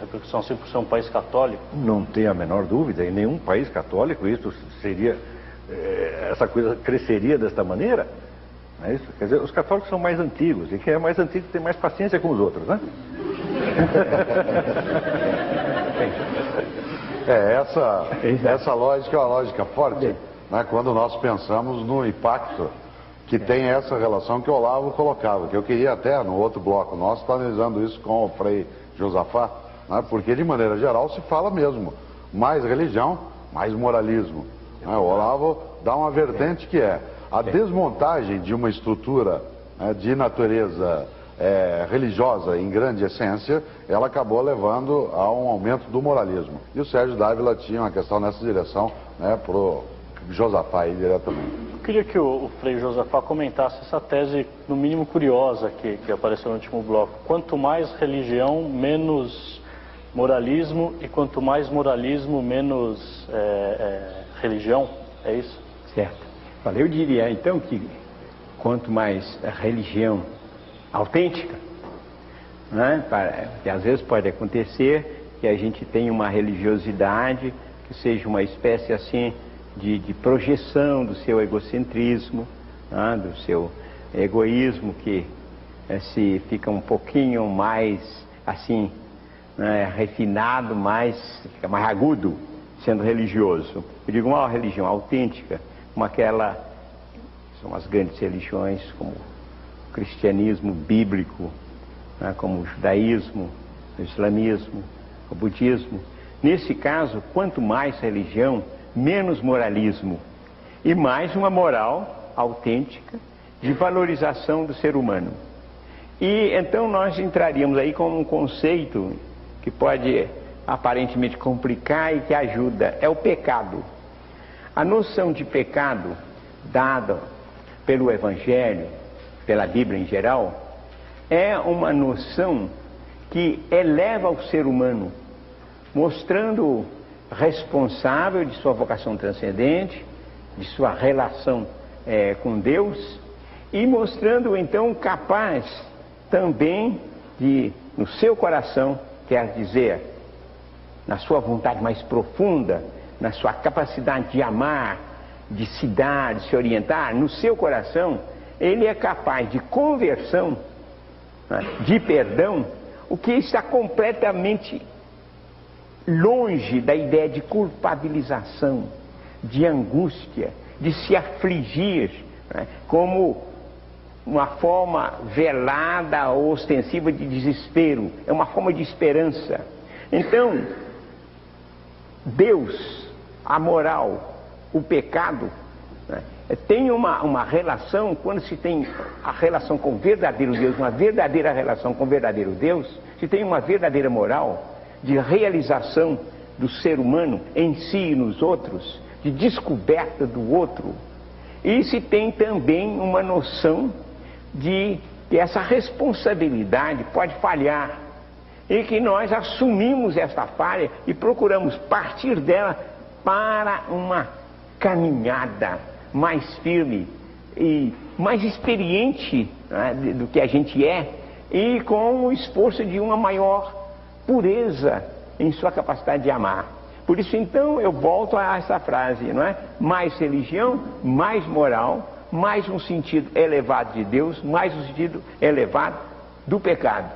repercussão assim por ser um país católico? Não tem a menor dúvida. Em nenhum país católico isso seria... essa coisa cresceria desta maneira. Não é isso? Quer dizer, os católicos são mais antigos. E quem é mais antigo tem mais paciência com os outros, né? Essa lógica é uma lógica forte, né? Quando nós pensamos no impacto que tem essa relação que o Olavo colocava, que eu queria até, no outro bloco nosso, estar analisando isso com o Frei Josafá, né? Porque, de maneira geral, se fala mesmo, mais religião, mais moralismo. Né? O Olavo dá uma vertente que é a desmontagem de uma estrutura, né, de natureza religiosa em grande essência, ela acabou levando a um aumento do moralismo. E o Sérgio Dávila tinha uma questão nessa direção, né, para o Josafá aí diretamente. Eu queria que o Frei Josafá comentasse essa tese, no mínimo curiosa, que apareceu no último bloco. Quanto mais religião, menos moralismo, e quanto mais moralismo, menos religião, é isso? Certo. Eu diria então que quanto mais religião autêntica, né, que às vezes pode acontecer que a gente tenha uma religiosidade que seja uma espécie assim de projeção do seu egocentrismo, né, do seu egoísmo, que se fica um pouquinho mais assim, né, refinado, fica mais agudo sendo religioso. Eu digo uma religião autêntica, como aquela, são as grandes religiões como o cristianismo bíblico, né, como o judaísmo, o islamismo, o budismo. Nesse caso, quanto mais religião, menos moralismo e mais uma moral autêntica de valorização do ser humano. E então nós entraríamos aí com um conceito que pode aparentemente complicar e que ajuda, é o pecado. A noção de pecado dada pelo Evangelho, pela Bíblia em geral, é uma noção que eleva o ser humano, mostrando responsável de sua vocação transcendente, de sua relação com Deus, e mostrando então capaz também de, no seu coração, quer dizer, na sua vontade mais profunda, na sua capacidade de amar, de se dar, de se orientar, no seu coração, ele é capaz de conversão, né, de perdão, o que está completamente longe da ideia de culpabilização, de angústia, de se afligir, né, como uma forma velada ou ostensiva de desespero. É uma forma de esperança. Então, Deus, a moral, o pecado né? Tem uma relação, quando se tem a relação com o verdadeiro Deus, uma verdadeira relação com o verdadeiro Deus, se tem uma verdadeira moral de realização do ser humano em si e nos outros, de descoberta do outro, e se tem também uma noção de que essa responsabilidade pode falhar, e que nós assumimos esta falha e procuramos partir dela para uma caminhada mais firme e mais experiente, né, do que a gente é, e com o esforço de uma maior pureza em sua capacidade de amar. Por isso, então, eu volto a essa frase, não é? Mais religião, mais moral, mais um sentido elevado de Deus, mais um sentido elevado do pecado.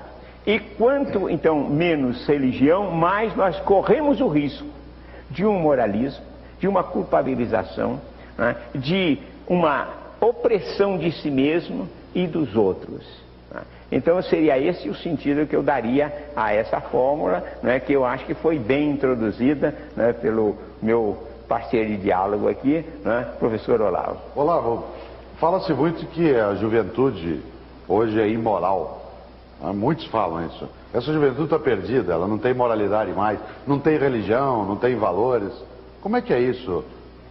E quanto, então, menos religião, mais nós corremos o risco de um moralismo, de uma culpabilização, né, de uma opressão de si mesmo e dos outros. Né? Então seria esse o sentido que eu daria a essa fórmula, né, que eu acho que foi bem introduzida, né, pelo meu parceiro de diálogo aqui, né, professor Olavo. Olavo, fala-se muito que a juventude hoje é imoral. Muitos falam isso. Essa juventude está perdida, ela não tem moralidade mais, não tem religião, não tem valores. Como é que é isso,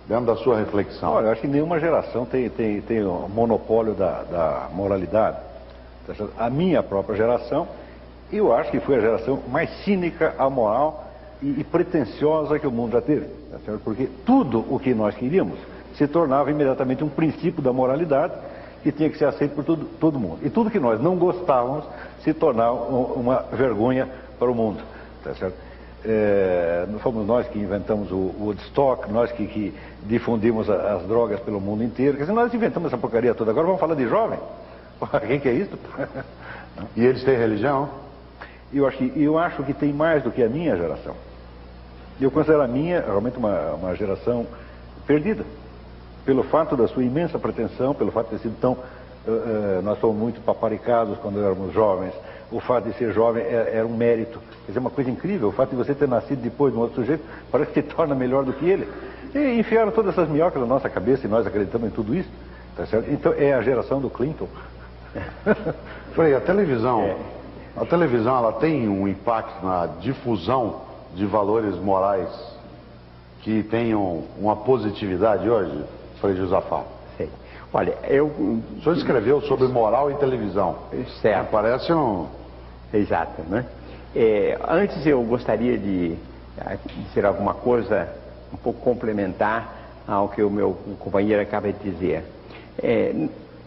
dentro da sua reflexão? Olha, eu acho que nenhuma geração tem o monopólio da moralidade. A minha própria geração, eu acho que foi a geração mais cínica, amoral e pretensiosa que o mundo já teve. Tá certo? Porque tudo o que nós queríamos se tornava imediatamente um princípio da moralidade que tinha que ser aceito por todo mundo. E tudo que nós não gostávamos se tornava uma vergonha para o mundo. Tá certo? Fomos nós que inventamos o Woodstock, nós que difundimos as drogas pelo mundo inteiro. Quer dizer, nós inventamos essa porcaria toda. Agora vamos falar de jovem? Quem que é isso? E eles têm religião? Eu acho que tem mais do que a minha geração. Eu considero a minha realmente uma geração perdida. Pelo fato da sua imensa pretensão, pelo fato de ter sido tão... nós fomos muito paparicados quando éramos jovens. O fato de ser jovem era um mérito. Quer dizer, uma coisa incrível. O fato de você ter nascido depois de um outro sujeito parece que te torna melhor do que ele. E enfiaram todas essas minhocas na nossa cabeça e nós acreditamos em tudo isso. Tá certo? Então é a geração do Clinton. Frei, a televisão ela tem um impacto na difusão de valores morais que tenham uma positividade hoje, Frei Josafá? Sei. Olha, o senhor escreveu sobre moral e televisão. Certo. Parece um... Exato, né? Antes eu gostaria de dizer alguma coisa um pouco complementar ao que o meu companheiro acaba de dizer.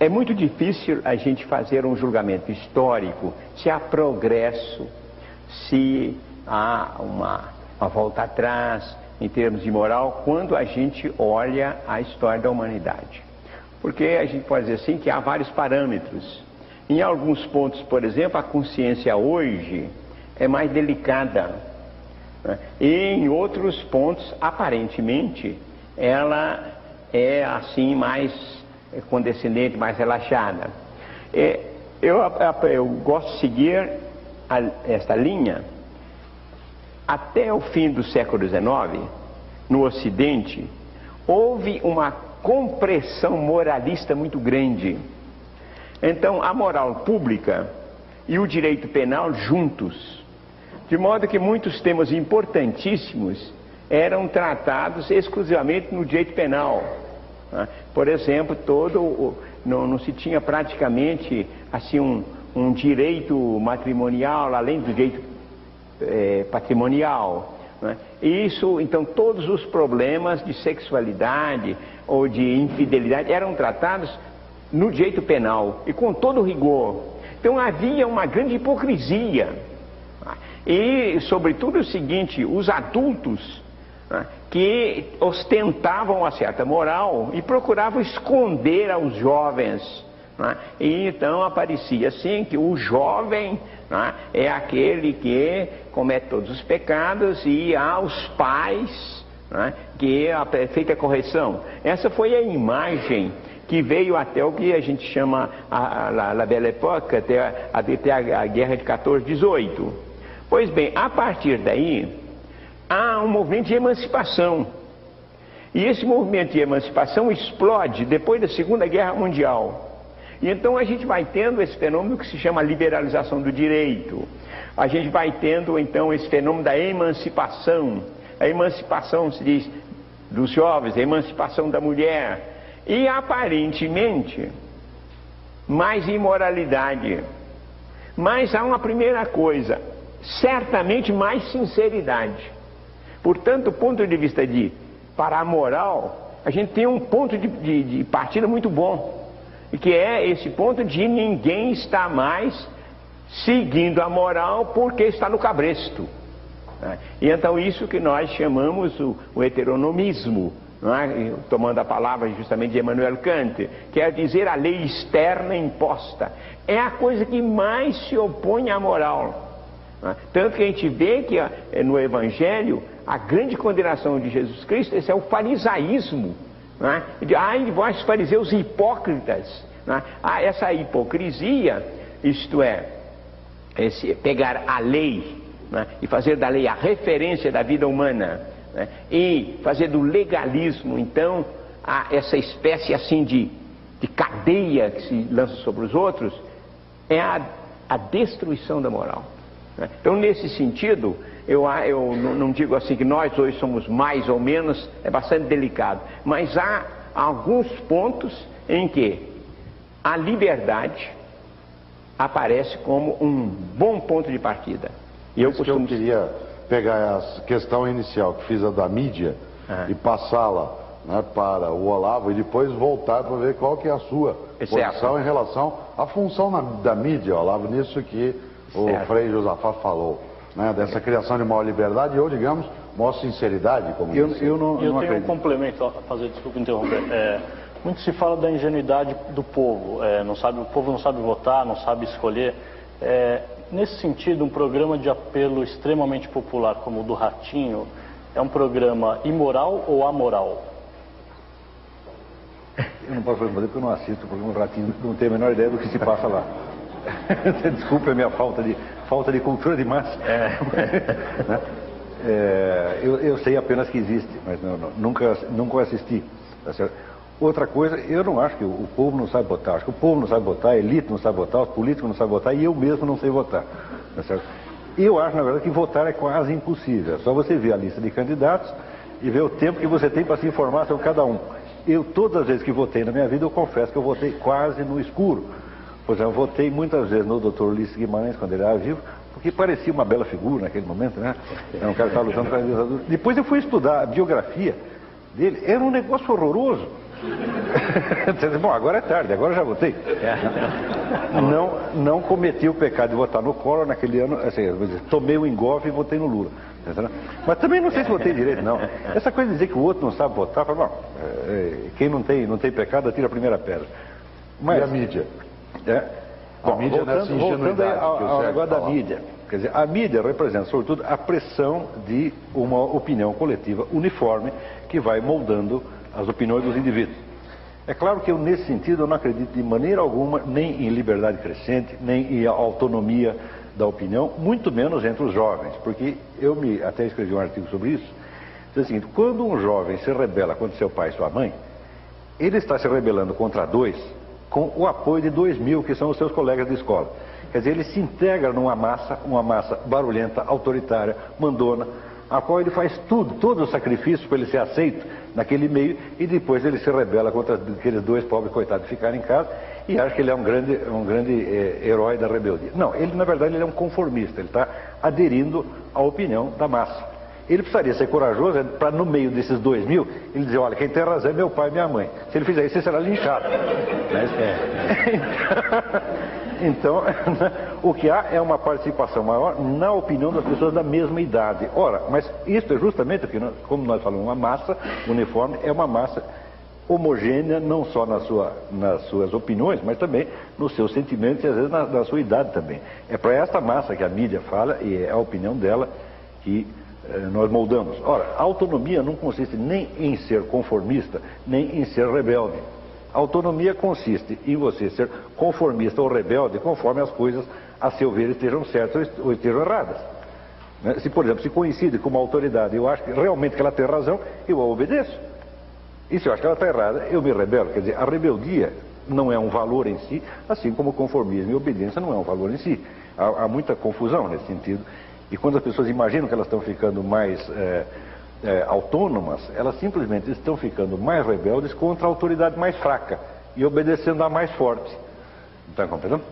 É muito difícil a gente fazer um julgamento histórico se há progresso, se há uma volta atrás em termos de moral, quando a gente olha a história da humanidade. Porque a gente pode dizer assim que há vários parâmetros. Em alguns pontos, por exemplo, a consciência hoje é mais delicada, né? E em outros pontos, aparentemente, ela é assim mais condescendente, mais relaxada. Eu gosto de seguir esta linha. Até o fim do século XIX, no Ocidente, houve uma compressão moralista muito grande. Então, a moral pública e o direito penal juntos, de modo que muitos temas importantíssimos eram tratados exclusivamente no direito penal. Por exemplo, não se tinha praticamente assim um direito matrimonial além do direito patrimonial, né? Isso, então, todos os problemas de sexualidade ou de infidelidade eram tratados no direito penal e com todo rigor. Então havia uma grande hipocrisia e, sobretudo, o seguinte: os adultos, né, que ostentavam uma certa moral e procuravam esconder aos jovens, né? E então aparecia assim que o jovem, né, é aquele que comete todos os pecados e há os pais, né, que é feita a correção. Essa foi a imagem que veio até o que a gente chama a Belle Époque, até a Guerra de 14-18. Pois bem, a partir daí há um movimento de emancipação. E esse movimento de emancipação explode depois da Segunda Guerra Mundial. E então a gente vai tendo esse fenômeno que se chama liberalização do direito. A gente vai tendo então esse fenômeno da emancipação. A emancipação, se diz, dos jovens, a emancipação da mulher. E aparentemente, mais imoralidade. Mas há uma primeira coisa, certamente mais sinceridade. Portanto, do ponto de vista para a moral, a gente tem um ponto de partida muito bom. E que é esse ponto de ninguém está mais seguindo a moral porque está no cabresto. E então isso que nós chamamos o heteronomismo, não é? Tomando a palavra justamente de Immanuel Kant, quer dizer a lei externa imposta. É a coisa que mais se opõe à moral. Tanto que a gente vê que no Evangelho a grande condenação de Jesus Cristo, esse é o farisaísmo. Ai, vós fariseus hipócritas. Essa hipocrisia, isto é, pegar a lei e fazer da lei a referência da vida humana, e fazer do legalismo, então, essa espécie assim de cadeia que se lança sobre os outros, é a destruição da moral. Então, nesse sentido, eu não digo assim que nós hoje somos mais ou menos, é bastante delicado, mas há alguns pontos em que a liberdade aparece como um bom ponto de partida. E eu queria pegar a questão inicial que fiz a da mídia e passá-la para o Olavo e depois voltar para ver qual que é a sua posição em relação à função da mídia, Olavo, nisso que o Frei Josafá falou, dessa criação de maior liberdade ou, digamos, maior sinceridade, como eu tenho um complemento a fazer, desculpa interromper. Muito se fala da ingenuidade do povo, o povo não sabe votar, não sabe escolher. Nesse sentido, um programa de apelo extremamente popular como o do Ratinho é um programa imoral ou amoral? Eu não posso responder porque eu não assisto o programa do Ratinho, não tenho a menor ideia do que se passa lá. Desculpe a minha falta de cultura de massa. Eu sei apenas que existe, mas nunca assisti. Tá certo? Outra coisa, eu não acho que o povo não sabe votar. Acho que o povo não sabe votar, a elite não sabe votar, os políticos não sabem votar e eu mesmo não sei votar. Tá certo? Eu acho, na verdade, que votar é quase impossível. É só você ver a lista de candidatos e ver o tempo que você tem para se informar sobre cada um. Eu, todas as vezes que votei na minha vida, eu confesso que eu votei quase no escuro. Por exemplo, eu votei muitas vezes no Dr. Ulisses Guimarães, quando ele era vivo, porque parecia uma bela figura naquele momento, né? Era um cara que estava lutando para a ditadura. Depois eu fui estudar a biografia dele, era um negócio horroroso. Bom, agora é tarde, agora eu já votei. Não cometi o pecado de votar no Collor naquele ano, assim, tomei o engolfe e votei no Lula. Mas também não sei se votei direito, não. Essa coisa de dizer que o outro não sabe votar, bom, quem não tem pecado, atira a primeira pedra. Mas, e a mídia? Bom, voltando agora da mídia. Quer dizer, a mídia representa, sobretudo, a pressão de uma opinião coletiva uniforme que vai moldando as opiniões dos indivíduos. É claro que eu, nesse sentido, eu não acredito de maneira alguma nem em liberdade crescente, nem em autonomia da opinião, muito menos entre os jovens, porque eu até escrevi um artigo sobre isso. Diz o seguinte: quando um jovem se rebela contra seu pai e sua mãe, ele está se rebelando contra dois com o apoio de 2.000 que são os seus colegas de escola. Quer dizer, ele se integra numa uma massa barulhenta, autoritária, mandona, a qual ele faz todo o sacrifício para ele ser aceito naquele meio, e depois ele se rebela contra aqueles dois pobres coitados que ficaram em casa e acha que ele é um grande herói da rebeldia. Não, ele na verdade ele é um conformista, ele está aderindo à opinião da massa. Ele precisaria ser corajoso para, no meio desses 2.000, ele dizer: olha, quem tem razão é meu pai e minha mãe. Se ele fizer isso, ele será linchado. Então, o que há é uma participação maior na opinião das pessoas da mesma idade. Ora, mas isso é justamente o que, como nós falamos, uma massa uniforme é uma massa homogênea, não só nas suas opiniões, mas também nos seus sentimentos e às vezes na sua idade também. É para esta massa que a mídia fala e é a opinião dela que nós moldamos. Ora, a autonomia não consiste nem em ser conformista, nem em ser rebelde. A autonomia consiste em você ser conformista ou rebelde conforme as coisas, a seu ver, estejam certas ou estejam erradas. Se, por exemplo, se coincide com uma autoridade, eu acho que realmente que ela tem razão, eu a obedeço. E se eu acho que ela está errada, eu me rebelo. Quer dizer, a rebeldia não é um valor em si, assim como o conformismo e a obediência não é um valor em si. Há muita confusão nesse sentido. E quando as pessoas imaginam que elas estão ficando mais autônomas, elas simplesmente estão ficando mais rebeldes contra a autoridade mais fraca e obedecendo à mais forte. Está compreendendo?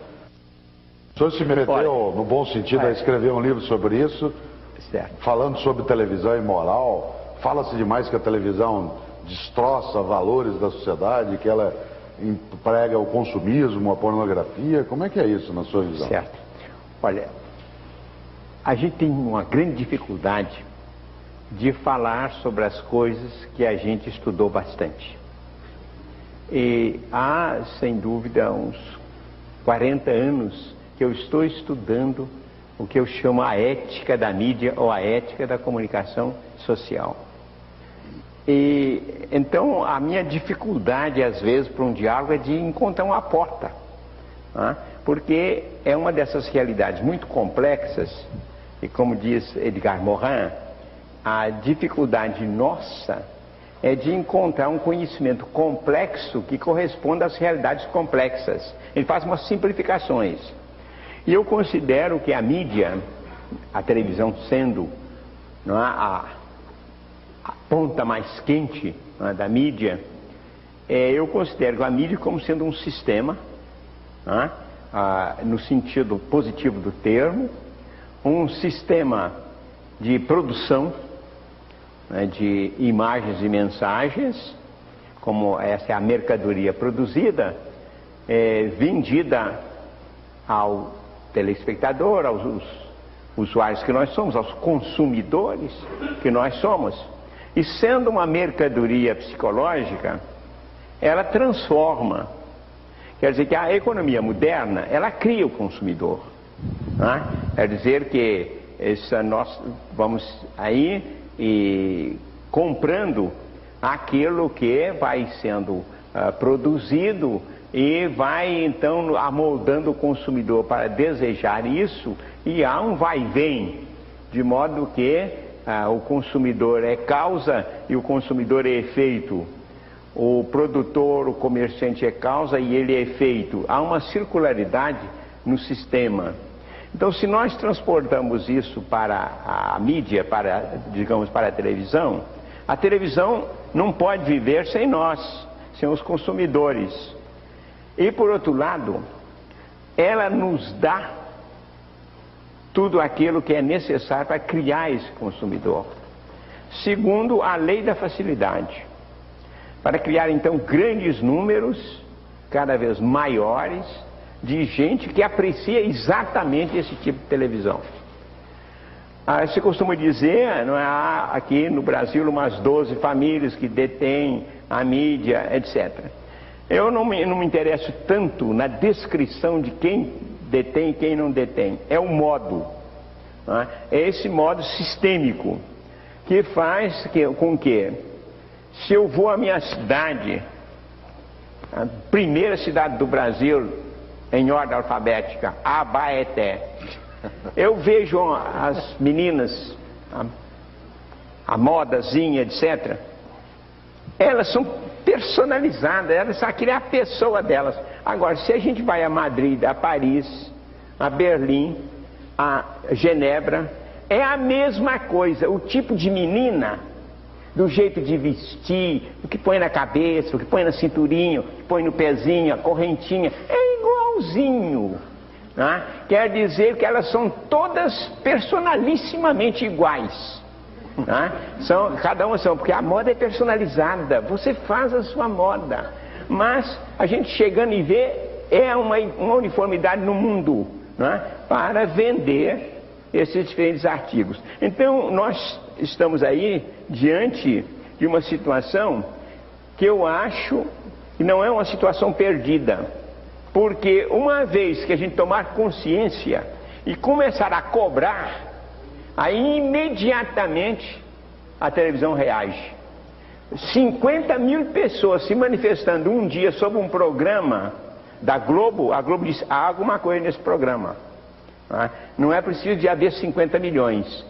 O senhor se meteu, no bom sentido, a escrever um livro sobre isso, falando sobre televisão e moral. Fala-se demais que a televisão destroça valores da sociedade, que ela emprega o consumismo, a pornografia. Como é que é isso na sua visão? Certo. Olha, a gente tem uma grande dificuldade de falar sobre as coisas que a gente estudou bastante. E há, sem dúvida, uns 40 anos que eu estou estudando o que eu chamo a ética da mídia ou a ética da comunicação social. E então a minha dificuldade às vezes para um diálogo é de encontrar uma porta, né? Porque é uma dessas realidades muito complexas e, como diz Edgar Morin, a dificuldade nossa é de encontrar um conhecimento complexo que corresponda às realidades complexas. Ele faz umas simplificações. E eu considero que a mídia, a televisão sendo, não é, a ponta mais quente, não é, da mídia, eu considero a mídia como sendo um sistema, não é, no sentido positivo do termo, um sistema de produção, né, de imagens e mensagens, como essa é a mercadoria produzida, vendida ao telespectador, aos usuários que nós somos, aos consumidores que nós somos. E sendo uma mercadoria psicológica, ela transforma. Quer dizer que a economia moderna, ela cria o consumidor, né? Quer dizer que nós vamos aí e comprando aquilo que vai sendo produzido e vai então amoldando o consumidor para desejar isso, e há um vai e vem, de modo que o consumidor é causa e o consumidor é efeito, o produtor, o comerciante é causa e ele é efeito. Há uma circularidade no sistema. Então, se nós transportamos isso para a mídia, digamos, para a televisão não pode viver sem nós, sem os consumidores. E, por outro lado, ela nos dá tudo aquilo que é necessário para criar esse consumidor. Segundo a lei da facilidade, para criar, então, grandes números, cada vez maiores, de gente que aprecia exatamente esse tipo de televisão. Se costuma dizer, não é, há aqui no Brasil umas 12 famílias que detêm a mídia, etc. Eu não me interesso tanto na descrição de quem detém e quem não detém. É o modo, não é? É esse modo sistêmico que faz com que, se eu vou à minha cidade, a primeira cidade do Brasil em ordem alfabética, Abaeté, eu vejo as meninas, a modazinha, etc. Elas são personalizadas, aquilo é a pessoa delas. Agora, se a gente vai a Madrid, a Paris, a Berlim, a Genebra, é a mesma coisa. O tipo de menina, do jeito de vestir, o que põe na cabeça, o que põe na cinturinha, o que põe no pezinho, a correntinha, é igualzinho, né? Quer dizer que elas são todas personalissimamente iguais, né? Cada uma são, porque a moda é personalizada, você faz a sua moda, mas a gente chegando e vê, é uma uniformidade no mundo, né? Para vender esses diferentes artigos. Então nós estamos aí diante de uma situação que eu acho que não é uma situação perdida, porque uma vez que a gente tomar consciência e começar a cobrar, aí imediatamente a televisão reage. 50 mil pessoas se manifestando um dia sobre um programa da Globo, a Globo diz, há alguma coisa nesse programa. Não é preciso de haver 50 milhões.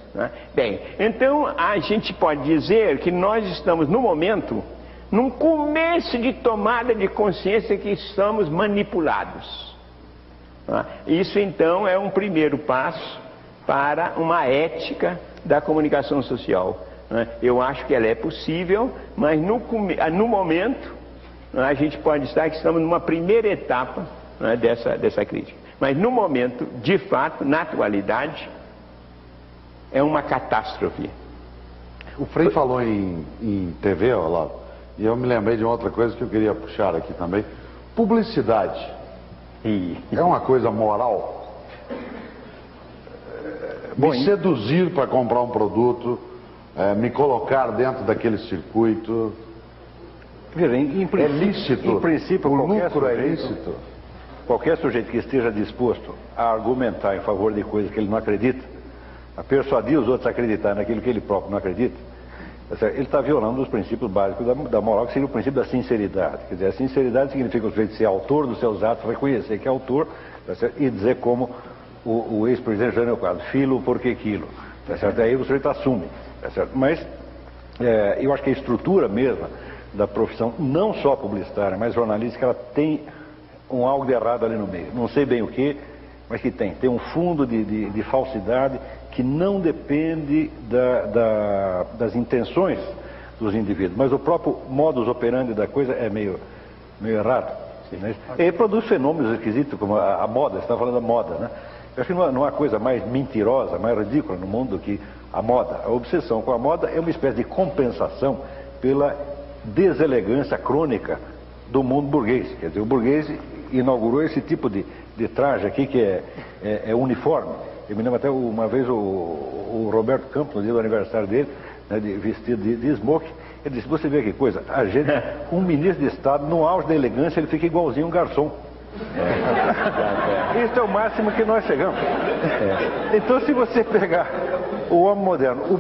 Bem, então a gente pode dizer que nós estamos no momento num começo de tomada de consciência que estamos manipulados. Isso então é um primeiro passo para uma ética da comunicação social. Eu acho que ela é possível, mas no momento a gente pode estar que estamos numa primeira etapa dessa crítica. Mas no momento, de fato, na atualidade, é uma catástrofe. O Frei falou em TV, Olavo, e eu me lembrei de outra coisa que eu queria puxar aqui também. Publicidade. É uma coisa moral? Me seduzir para comprar um produto, me colocar dentro daquele circuito. Veja, é lícito? Em princípio, o lucro é lícito? Qualquer sujeito que esteja disposto a argumentar em favor de coisas que ele não acredita, a persuadir os outros a acreditar naquilo que ele próprio não acredita, ele está violando os princípios básicos da moral, que seria o princípio da sinceridade. Quer dizer, a sinceridade significa o sujeito ser autor dos seus atos, reconhecer que é autor, e dizer como o ex-presidente Jânio Quadros, filo porque quilo. Aí o sujeito assume. Mas eu acho que a estrutura mesma da profissão, não só publicitária, mas jornalística, ela tem algo de errado ali no meio. Não sei bem o que, mas que tem. Tem um fundo de falsidade que não depende das intenções dos indivíduos, mas o próprio modus operandi da coisa é meio errado. Né? E produz fenômenos esquisitos, como a moda, você está falando da moda, né? Eu acho que não há coisa mais mentirosa, mais ridícula no mundo do que a moda. A obsessão com a moda é uma espécie de compensação pela deselegância crônica do mundo burguês. Quer dizer, o burguês inaugurou esse tipo de traje aqui que é uniforme. Eu me lembro até uma vez o Roberto Campos, no dia do aniversário dele, né, vestido de smoking, ele disse, você vê que coisa, um ministro de Estado, no auge da elegância, ele fica igualzinho um garçom. Isso é o máximo que nós chegamos. Então, se você pegar o homem moderno, o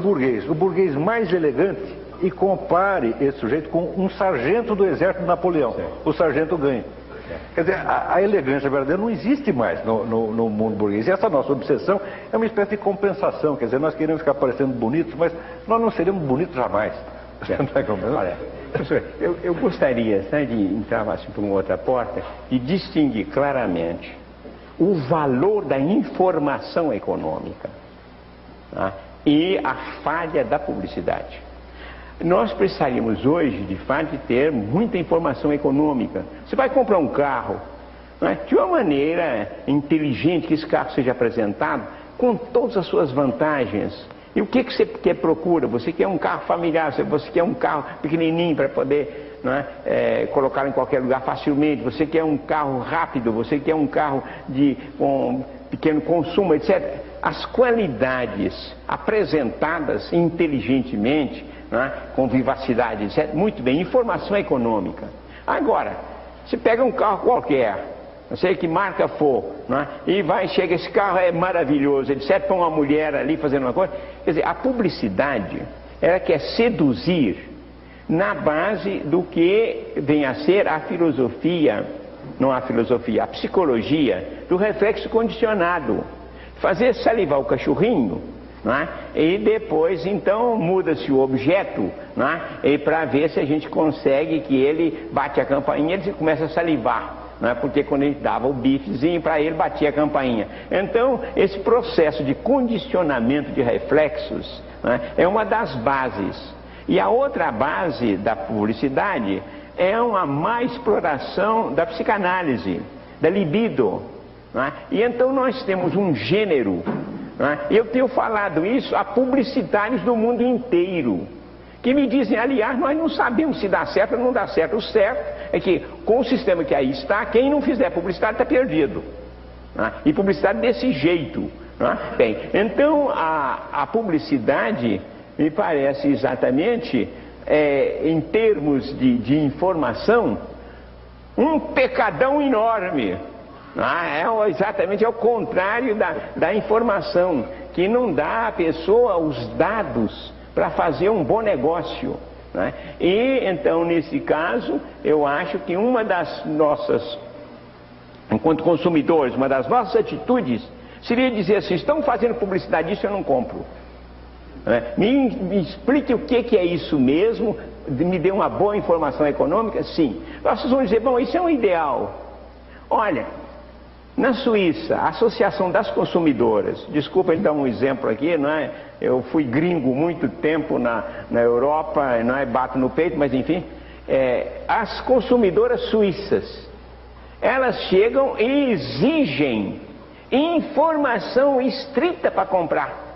burguês mais elegante, e compare esse sujeito com um sargento do exército de Napoleão, o sargento ganha. Quer dizer, a elegância verdadeira não existe mais no mundo burguês. E essa nossa obsessão é uma espécie de compensação. Quer dizer, nós queremos ficar parecendo bonitos, mas nós não seremos bonitos jamais. Olha, professor, eu gostaria de entrar assim, por uma outra porta e distinguir claramente o valor da informação econômica, tá? E a falha da publicidade. Nós precisaríamos hoje, de fato, de ter muita informação econômica. Você vai comprar um carro, né, de uma maneira inteligente, que esse carro seja apresentado com todas as suas vantagens. E o que você procura? Você quer um carro familiar, você quer um carro pequenininho para poder, né, colocar em qualquer lugar facilmente, você quer um carro rápido, você quer um carro com pequeno consumo, etc. As qualidades apresentadas inteligentemente, né, com vivacidade, etc. Muito bem, informação econômica. Agora, você pega um carro qualquer, não sei que marca for, né, e chega, esse carro é maravilhoso, etc. Põe uma mulher ali fazendo uma coisa. Quer dizer, a publicidade, ela quer seduzir na base do que vem a ser a filosofia, não a filosofia, a psicologia do reflexo condicionado. Fazer salivar o cachorrinho, né? E depois então muda-se o objeto, né? E para ver se a gente consegue que ele bate a campainha, ele começa a salivar, né? Porque quando ele dava o bifezinho para ele, batia a campainha. Então esse processo de condicionamento de reflexos, né, é uma das bases. E a outra base da publicidade é uma má exploração da psicanálise, da libido, né? E então nós temos um gênero. Eu tenho falado isso a publicitários do mundo inteiro, que me dizem, aliás, nós não sabemos se dá certo ou não dá certo. O certo é que, com o sistema que aí está, quem não fizer publicidade está perdido. E publicidade desse jeito. Bem, então a publicidade me parece exatamente, em termos de informação, um pecadão enorme. Exatamente ao contrário da informação, que não dá à pessoa os dados para fazer um bom negócio, né? E então, nesse caso, eu acho que uma das nossas, enquanto consumidores, uma das nossas atitudes seria dizer assim, estão fazendo publicidade disso, eu não compro. Me explique o que é isso mesmo, me dê uma boa informação econômica? Sim. Vocês vão dizer, bom, isso é um ideal. Olha, na Suíça, a Associação das Consumidoras, desculpa ele dar um exemplo aqui, não é? Eu fui gringo muito tempo na Europa, não é? Bato no peito, mas enfim, as consumidoras suíças, elas chegam e exigem informação estrita para comprar.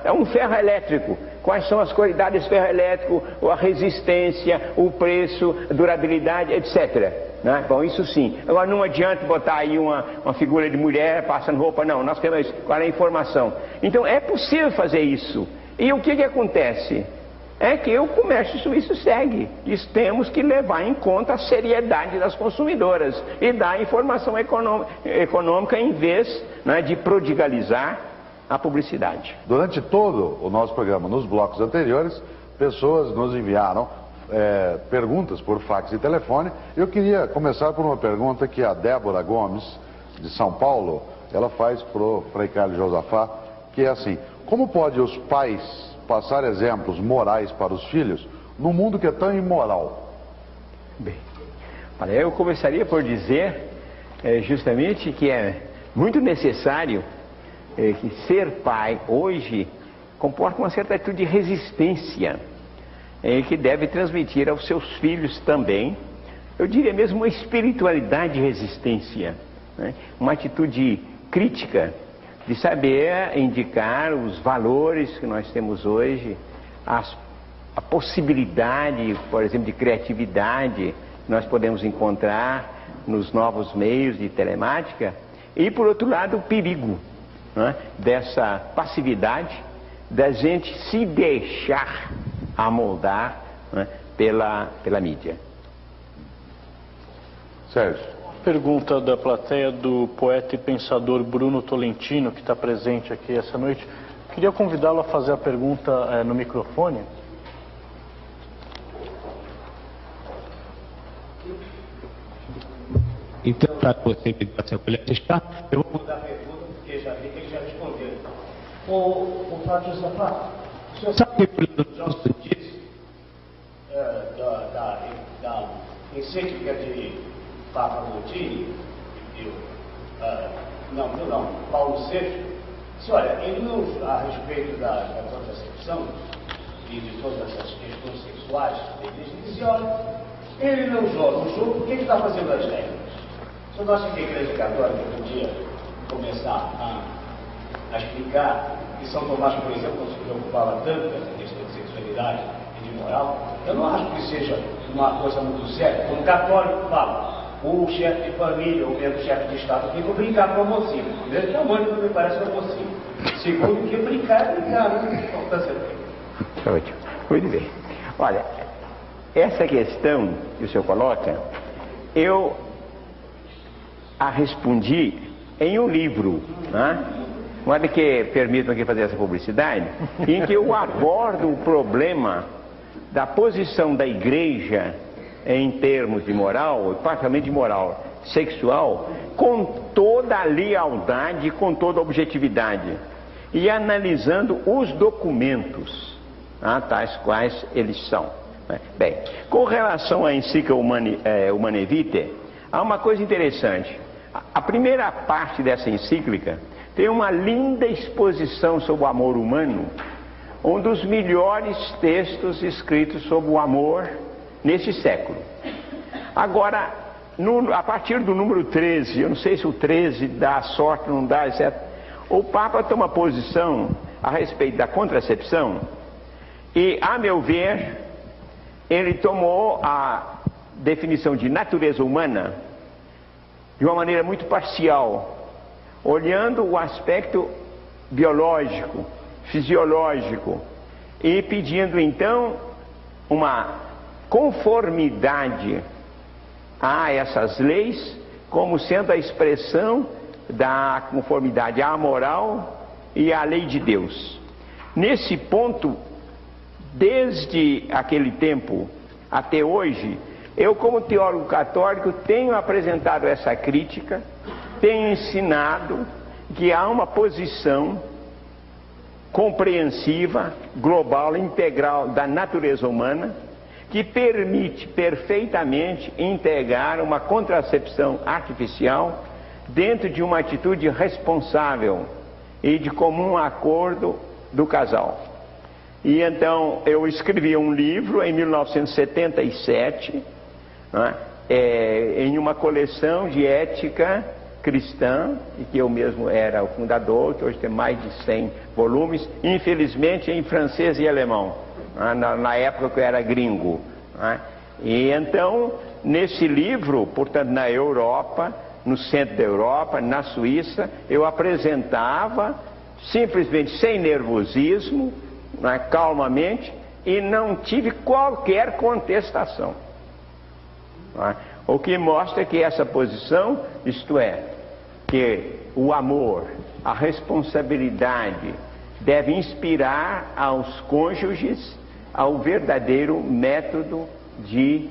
É um ferro elétrico. Quais são as qualidades desse ferro elétrico, a resistência, o preço, a durabilidade, etc. Bom, isso sim. Agora não adianta botar aí uma figura de mulher passando roupa, não. Nós queremos qual é a informação. Então é possível fazer isso. E o que acontece? É que o comércio suíço segue. Temos que levar em conta a seriedade das consumidoras e dar informação econômica em vez de prodigalizar a publicidade. Durante todo o nosso programa, nos blocos anteriores, pessoas nos enviaram perguntas por fax e telefone. Eu queria começar por uma pergunta que a Débora Gomes, de São Paulo, ela faz para o Frei Carlos Josafá, que é assim: como pode os pais passar exemplos morais para os filhos num mundo que é tão imoral? Bem, olha, eu começaria por dizer justamente que é muito necessário que ser pai hoje comporta uma certa atitude de resistência que deve transmitir aos seus filhos também, eu diria mesmo uma espiritualidade de resistência, uma atitude crítica de saber indicar os valores que nós temos hoje, a possibilidade, por exemplo, de criatividade que nós podemos encontrar nos novos meios de telemática, e por outro lado o perigo dessa passividade, da gente se deixar amoldar pela mídia. Sérgio. Pergunta da plateia do poeta e pensador Bruno Tolentino, que está presente aqui essa noite. Queria convidá-lo a fazer a pergunta no microfone. Então, para você me dar essa colher de chá, eu vou mudar a pergunta, porque já vi que ele já respondeu. O Frade Josafá, o senhor sabe que pelos nossos dias da encíclica de Papa Montini, Paulo VI, olha, ele não, a respeito da contracepção e de todas essas questões sexuais, ele dizia, olha, ele não joga o jogo, por que ele está fazendo as regras? O senhor acha que a Igreja Católica podia começar a explicar que São Tomás, por exemplo, não se preocupava tanto com essa questão de sexualidade e de moral? Eu não acho que seja uma coisa muito séria. Como católico, fala, o chefe de família, ou mesmo o chefe de Estado, tem que brincar com a mocinha. Primeiro que a mãe não me parece uma mocinha. Segundo que brincar é brincar, né? Ótimo. Muito bem. Olha, essa questão que o senhor coloca, eu a respondi em um livro, olha que permitam aqui fazer essa publicidade, em que eu abordo o problema da posição da igreja em termos de moral, particularmente de moral sexual, com toda a lealdade, com toda a objetividade, e analisando os documentos, tais quais eles são. Bem, com relação à encíclica Humanae Vitae, há uma coisa interessante. A primeira parte dessa encíclica tem uma linda exposição sobre o amor humano, um dos melhores textos escritos sobre o amor neste século. Agora, a partir do número 13, eu não sei se o 13 dá sorte, não dá, etc. O Papa toma posição a respeito da contracepção e, a meu ver, ele tomou a definição de natureza humana de uma maneira muito parcial, olhando o aspecto biológico, fisiológico, e pedindo então uma conformidade a essas leis como sendo a expressão da conformidade à moral e à lei de Deus. Nesse ponto, desde aquele tempo até hoje, eu, como teólogo católico, tenho apresentado essa crítica, tenho ensinado que há uma posição compreensiva, global, integral da natureza humana, que permite perfeitamente integrar uma contracepção artificial dentro de uma atitude responsável e de comum acordo do casal. E então eu escrevi um livro em 1977, né, em uma coleção de ética cristã, e que eu mesmo era o fundador, que hoje tem mais de 100 volumes, infelizmente em francês e alemão, né, na época que eu era gringo. Né. E então, nesse livro, portanto, na Europa, no centro da Europa, na Suíça, eu apresentava, simplesmente sem nervosismo, né, calmamente, e não tive qualquer contestação. Né. O que mostra que essa posição, isto é, que o amor, a responsabilidade, deve inspirar aos cônjuges ao verdadeiro método de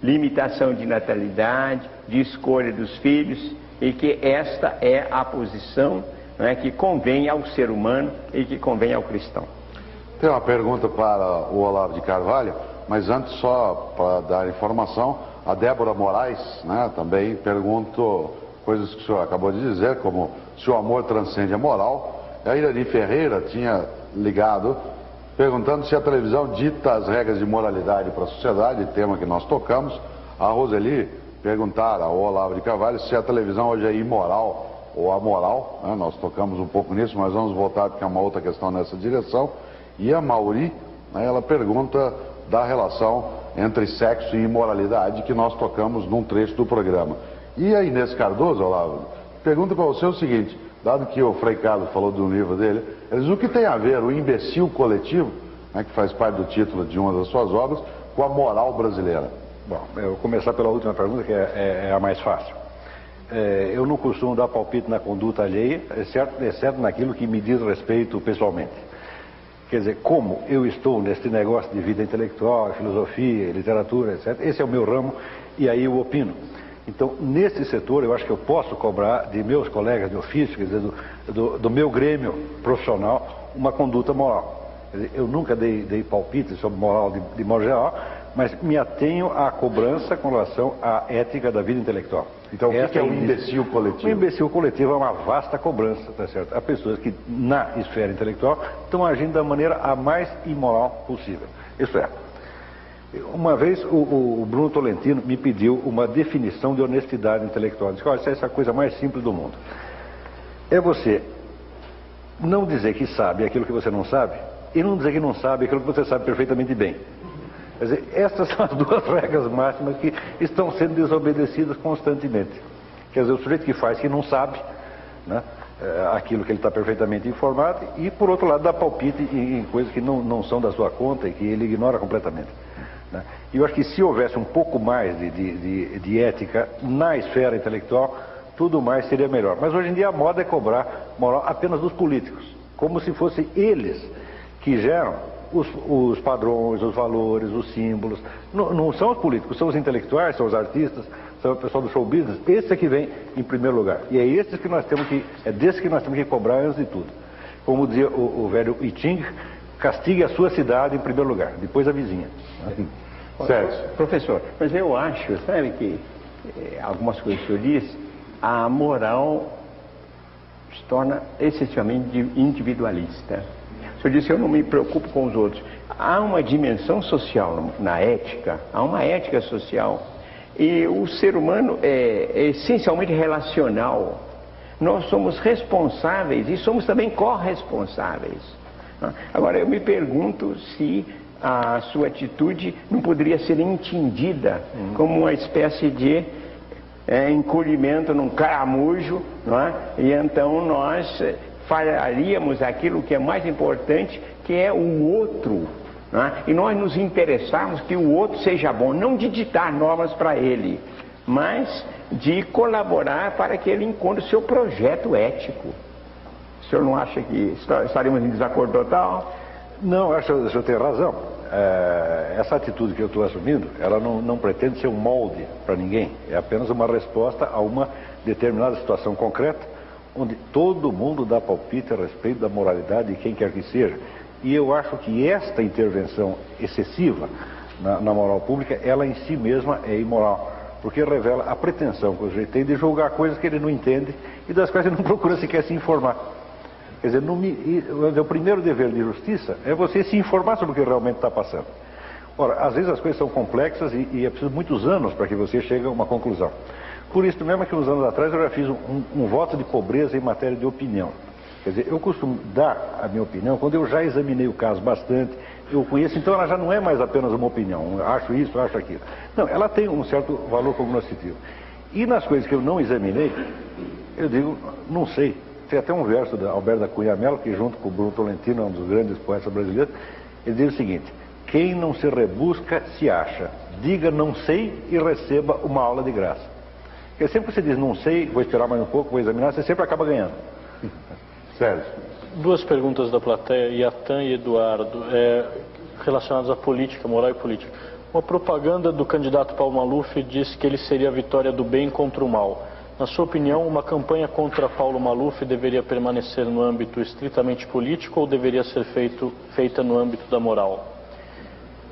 limitação de natalidade, de escolha dos filhos, e que esta é a posição, né, que convém ao ser humano e que convém ao cristão. Tem uma pergunta para o Olavo de Carvalho, mas antes, só para dar informação, a Débora Moraes, né, também perguntou coisas que o senhor acabou de dizer, como se o amor transcende a moral. A Irani Ferreira tinha ligado perguntando se a televisão dita as regras de moralidade para a sociedade, tema que nós tocamos. A Roseli perguntara ao Olavo de Carvalho se a televisão hoje é imoral ou amoral, né? Nós tocamos um pouco nisso, mas vamos voltar porque é uma outra questão nessa direção. E a Mauri, né, ela pergunta da relação entre sexo e imoralidade, que nós tocamos num trecho do programa. E a Inês Cardoso, Olavo, pergunta para você o seguinte: dado que o Frei Carlos falou do livro dele, ele diz, o que tem a ver o imbecil coletivo, né, que faz parte do título de uma das suas obras, com a moral brasileira? Bom, eu vou começar pela última pergunta, que é a mais fácil. Eu não costumo dar palpite na conduta alheia, exceto naquilo que me diz respeito pessoalmente. Quer dizer, como eu estou nesse negócio de vida intelectual, filosofia, literatura, etc., esse é o meu ramo, e aí eu opino. Então, nesse setor, eu acho que eu posso cobrar de meus colegas de ofício, quer dizer, do meu grêmio profissional, uma conduta moral. Quer dizer, eu nunca dei palpite sobre moral de modo geral, mas me atenho à cobrança com relação à ética da vida intelectual. Então, o que é o imbecil coletivo? O imbecil coletivo é uma vasta cobrança, tá certo? Há pessoas que, na esfera intelectual, estão agindo da maneira a mais imoral possível. Isso é, uma vez o Bruno Tolentino me pediu uma definição de honestidade intelectual. Ele disse, olha, essa é a coisa mais simples do mundo. É você não dizer que sabe aquilo que você não sabe, e não dizer que não sabe aquilo que você sabe perfeitamente bem. Quer dizer, essas são as duas regras máximas que estão sendo desobedecidas constantemente. Quer dizer, o sujeito que faz que não sabe, né, aquilo que ele está perfeitamente informado, e por outro lado dá palpite em coisas que não são da sua conta e que ele ignora completamente. Né? E eu acho que se houvesse um pouco mais de ética na esfera intelectual, tudo mais seria melhor. Mas hoje em dia a moda é cobrar moral apenas dos políticos, como se fossem eles que geram os padrões, os valores, os símbolos. Não são os políticos, são os intelectuais, são os artistas, são o pessoal do show business. Esse é que vem em primeiro lugar. E é desse que nós temos que cobrar antes de tudo. Como dizia o velho I Ching, castigue a sua cidade em primeiro lugar, depois a vizinha. Certo. Professor, mas eu acho, sabe, que algumas coisas que eu disse, a moral se torna excessivamente individualista. O senhor disse, eu não me preocupo com os outros. Há uma dimensão social na ética, há uma ética social, e o ser humano é essencialmente relacional. Nós somos responsáveis e somos também corresponsáveis. Agora, eu me pergunto se a sua atitude não poderia ser entendida como uma espécie de encolhimento num caramujo, não é? E então nós falharíamos aquilo que é mais importante, que é o outro, né? E nós nos interessarmos que o outro seja bom, não de ditar normas para ele, mas de colaborar para que ele encontre o seu projeto ético. O senhor não acha que estaríamos em desacordo total? Não, acho que o senhor tem razão. Essa atitude que eu estou assumindo, ela não pretende ser um molde para ninguém, é apenas uma resposta a uma determinada situação concreta, onde todo mundo dá palpite a respeito da moralidade de quem quer que seja. E eu acho que esta intervenção excessiva na moral pública, ela em si mesma é imoral, porque revela a pretensão que o sujeito tem de julgar coisas que ele não entende e das quais ele não procura sequer se informar. Quer dizer, o primeiro dever de justiça é você se informar sobre o que realmente está passando. Ora, às vezes as coisas são complexas e é preciso muitos anos para que você chegue a uma conclusão. Por isso mesmo que uns anos atrás eu já fiz um voto de pobreza em matéria de opinião. Quer dizer, eu costumo dar a minha opinião quando eu já examinei o caso bastante, eu conheço, então ela já não é mais apenas uma opinião, acho isso, acho aquilo. Não, ela tem um certo valor cognoscitivo. E nas coisas que eu não examinei, eu digo, não sei. Tem até um verso da Alberto da Cunha Mello, que junto com o Bruno Tolentino, um dos grandes poetas brasileiros, ele diz o seguinte: quem não se rebusca, se acha. Diga não sei e receba uma aula de graça. Porque sempre que você diz não sei, vou esperar mais um pouco, vou examinar, você sempre acaba ganhando. Sérgio. Duas perguntas da plateia, Iatan e Eduardo, relacionadas à política, moral e política. Uma propaganda do candidato Paulo Maluf diz que ele seria a vitória do bem contra o mal. Na sua opinião, uma campanha contra Paulo Maluf deveria permanecer no âmbito estritamente político ou deveria ser feita no âmbito da moral?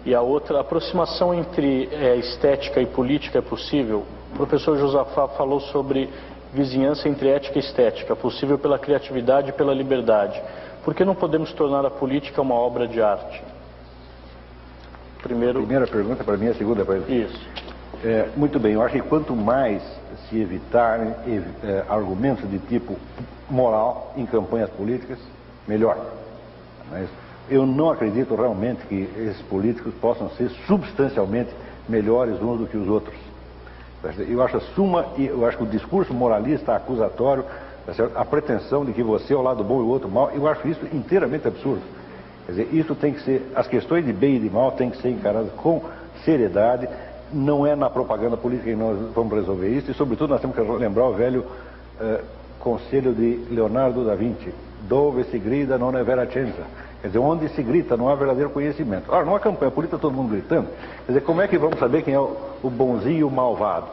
E a outra, a aproximação entre estética e política é possível? O professor Josafá falou sobre vizinhança entre ética e estética, possível pela criatividade e pela liberdade. Por que não podemos tornar a política uma obra de arte? A primeira pergunta para mim, a segunda para ele. Isso. Muito bem, eu acho que quanto mais se evitarem argumentos de tipo moral em campanhas políticas, melhor. Mas eu não acredito realmente que esses políticos possam ser substancialmente melhores uns do que os outros. Eu acho que o discurso moralista, acusatório, a pretensão de que você é o lado bom e o outro mal, eu acho isso inteiramente absurdo. Quer dizer, isso tem que ser, as questões de bem e de mal têm que ser encaradas com seriedade. Não é na propaganda política que nós vamos resolver isso, e sobretudo nós temos que lembrar o velho conselho de Leonardo da Vinci: dove si grida non è vera scienza. Quer dizer, onde se grita não há verdadeiro conhecimento. Ora, numa campanha política todo mundo gritando, quer dizer, como é que vamos saber quem é o bonzinho e o malvado?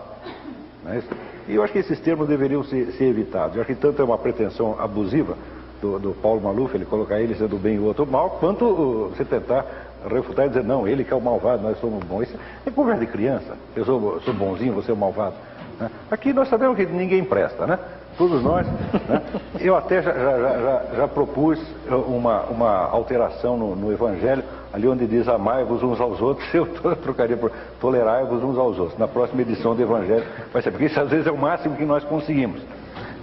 Não é isso? E eu acho que esses termos deveriam ser evitados. Eu acho que tanto é uma pretensão abusiva do Paulo Maluf, ele colocar ele sendo bem e o outro mal, quanto você tentar refutar e dizer, não, ele que é o malvado, nós somos bons. Isso é conversa de criança. Eu sou bonzinho, você é o malvado. Né? Aqui nós sabemos que ninguém presta, né? Todos nós. Né? Eu até já propus uma alteração no Evangelho, ali onde diz amai-vos uns aos outros, eu trocaria por tolerai-vos uns aos outros. Na próxima edição do Evangelho vai ser, porque isso às vezes é o máximo que nós conseguimos.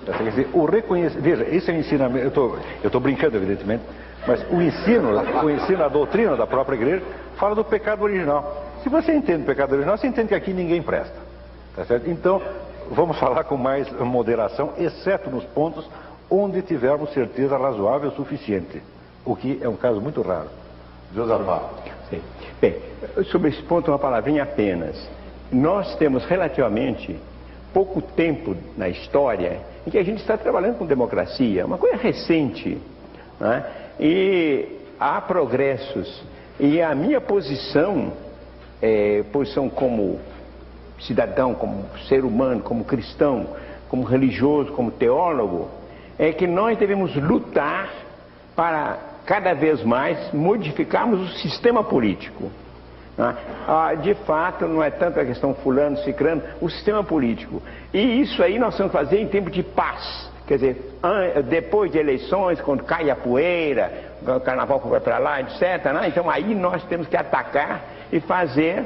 Quer dizer, o reconhecimento, veja, esse é o ensinamento, eu estou brincando evidentemente, mas o ensino, a doutrina da própria igreja fala do pecado original. Se você entende o pecado original, você entende que aqui ninguém presta. Tá certo? Então, vamos falar com mais moderação, exceto nos pontos onde tivermos certeza razoável o suficiente, o que é um caso muito raro. Josafá. Sim. Bem, sobre esse ponto uma palavrinha apenas. Nós temos relativamente pouco tempo na história em que a gente está trabalhando com democracia, uma coisa recente, né? E há progressos, e a minha posição como cidadão, como ser humano, como cristão, como religioso, como teólogo, é que nós devemos lutar para cada vez mais modificarmos o sistema político. De fato, não é tanto a questão fulano, ciclano, o sistema político. E isso aí nós temos que fazer em tempo de paz. Quer dizer, depois de eleições, quando cai a poeira, o carnaval vai para lá, etc. Né? Então aí nós temos que atacar e fazer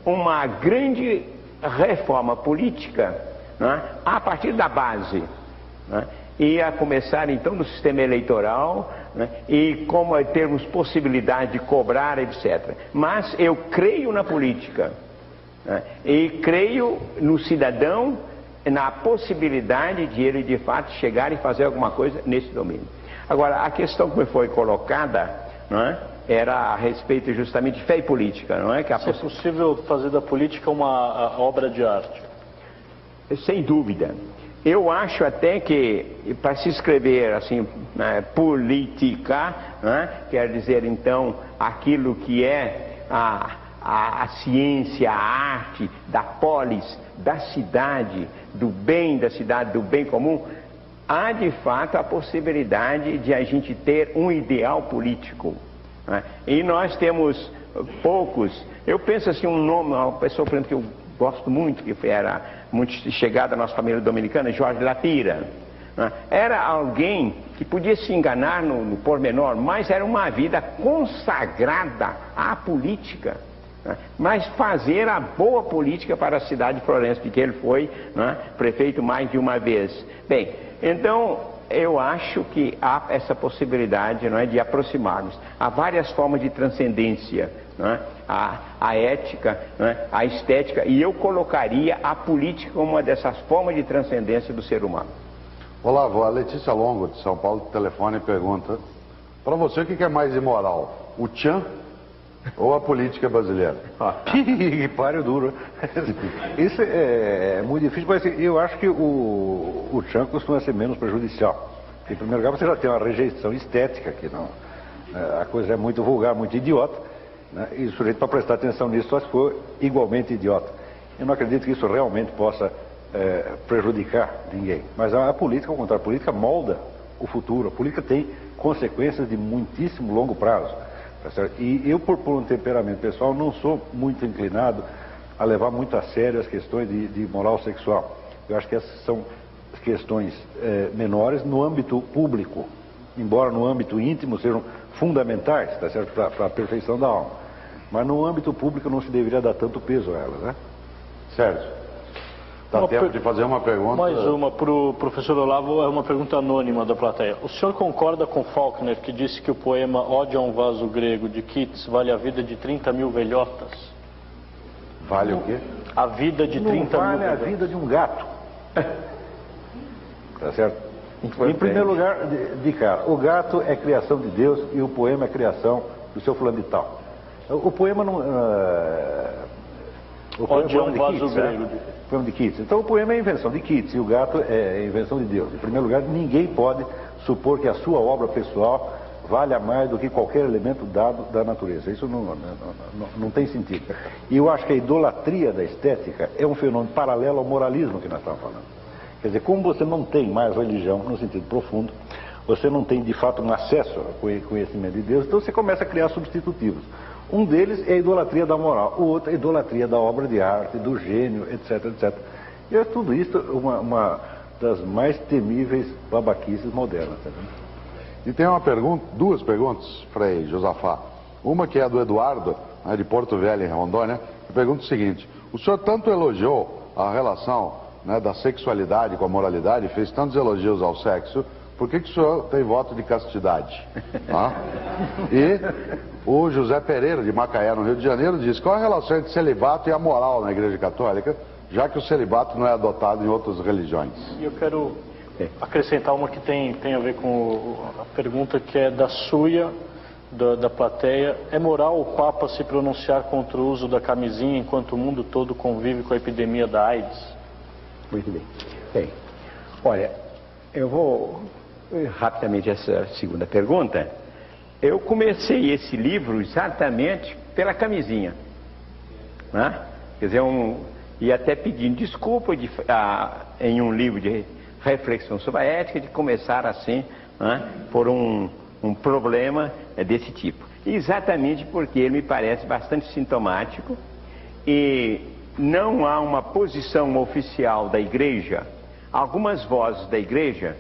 uma grande reforma política, né? A partir da base. Né? E a começar então no sistema eleitoral, né? E como termos possibilidade de cobrar, etc. Mas eu creio na política, né? E creio no cidadão, na possibilidade de ele de fato chegar e fazer alguma coisa nesse domínio. Agora, a questão que me foi colocada, não é? Era a respeito justamente de fé e política, não é? Que se é possível fazer da política uma obra de arte? Sem dúvida. Eu acho até que, para se escrever assim, né, política, né, quer dizer então aquilo que é a ciência, a arte da polis, da cidade, do bem da cidade, do bem comum, há de fato a possibilidade de a gente ter um ideal político, né? E nós temos poucos. Eu penso assim, um nome, uma pessoa, por exemplo, que eu gosto muito, que era muito chegada à nossa família dominicana, Jorge Lapira, né? Era alguém que podia se enganar no pormenor, mas era uma vida consagrada à política, né? Mas fazer a boa política para a cidade de Florença, porque ele foi, né, prefeito mais de uma vez. Bem, então eu acho que há essa possibilidade, não é, de aproximarmos. Há várias formas de transcendência, não é? A ética, não é? A estética, e eu colocaria a política como uma dessas formas de transcendência do ser humano. Olavo, a Letícia Longo, de São Paulo, telefone e pergunta: para você, o que é mais imoral? O tchan ou a política brasileira? Que páreo duro. Isso é muito difícil, mas eu acho que o tchan costuma ser menos prejudicial. Em primeiro lugar, você já tem uma rejeição estética, que não, a coisa é muito vulgar, muito idiota, né? E o sujeito, para prestar atenção nisso, só se for igualmente idiota. Eu não acredito que isso realmente possa prejudicar ninguém. Mas a política, ao contrário, a política molda o futuro. A política tem consequências de muitíssimo longo prazo. Tá certo? E eu, por um temperamento pessoal, não sou muito inclinado a levar muito a sério as questões de moral sexual. Eu acho que essas são questões menores no âmbito público, embora no âmbito íntimo sejam fundamentais, tá certo? Para a perfeição da alma. Mas no âmbito público não se deveria dar tanto peso a elas, né? Sérgio, dá tempo de fazer uma pergunta? Mais uma para o professor Olavo, é uma pergunta anônima da plateia. O senhor concorda com Faulkner, que disse que o poema Ode a um Vaso Grego, de Keats, vale a vida de 30 mil velhotas? Vale o quê? A vida de 30 mil velhotas. Vale a vida de um gato. Tá certo? Em primeiro lugar, de cara, o gato é criação de Deus e o poema é criação do seu fulano de tal. O poema não... Ode a um Vaso Grego. Poema de Keats. Então o poema é invenção de Keats e o gato é invenção de Deus. Em primeiro lugar, ninguém pode supor que a sua obra pessoal valha mais do que qualquer elemento dado da natureza. Isso não tem sentido. E eu acho que a idolatria da estética é um fenômeno paralelo ao moralismo que nós estamos falando. Quer dizer, como você não tem mais religião no sentido profundo, você não tem de fato um acesso ao conhecimento de Deus, então você começa a criar substitutivos. Um deles é a idolatria da moral, o outro é a idolatria da obra de arte, do gênio, etc, etc. E é tudo isso uma das mais temíveis babaquices modernas. Tá vendo? E tem duas perguntas, Frei Josafá. Uma que é do Eduardo, de Porto Velho, em Rondônia, que pergunta o seguinte: o senhor tanto elogiou a relação, né, da sexualidade com a moralidade, fez tantos elogios ao sexo, por que o senhor tem voto de castidade? E o José Pereira, de Macaé, no Rio de Janeiro, diz: qual a relação entre celibato e a moral na Igreja Católica, já que o celibato não é adotado em outras religiões? E eu quero acrescentar uma que tem a ver com a pergunta que é da Suia, da plateia. É moral o Papa se pronunciar contra o uso da camisinha enquanto o mundo todo convive com a epidemia da AIDS? Muito bem. Bem, olha, eu vou rapidamente essa segunda pergunta. Eu comecei esse livro exatamente pela camisinha, né? Quer dizer, e até pedindo desculpa em um livro de reflexão sobre a ética, de começar assim, né, por um problema desse tipo. Exatamente porque ele me parece bastante sintomático e não há uma posição oficial da Igreja. Algumas vozes da Igreja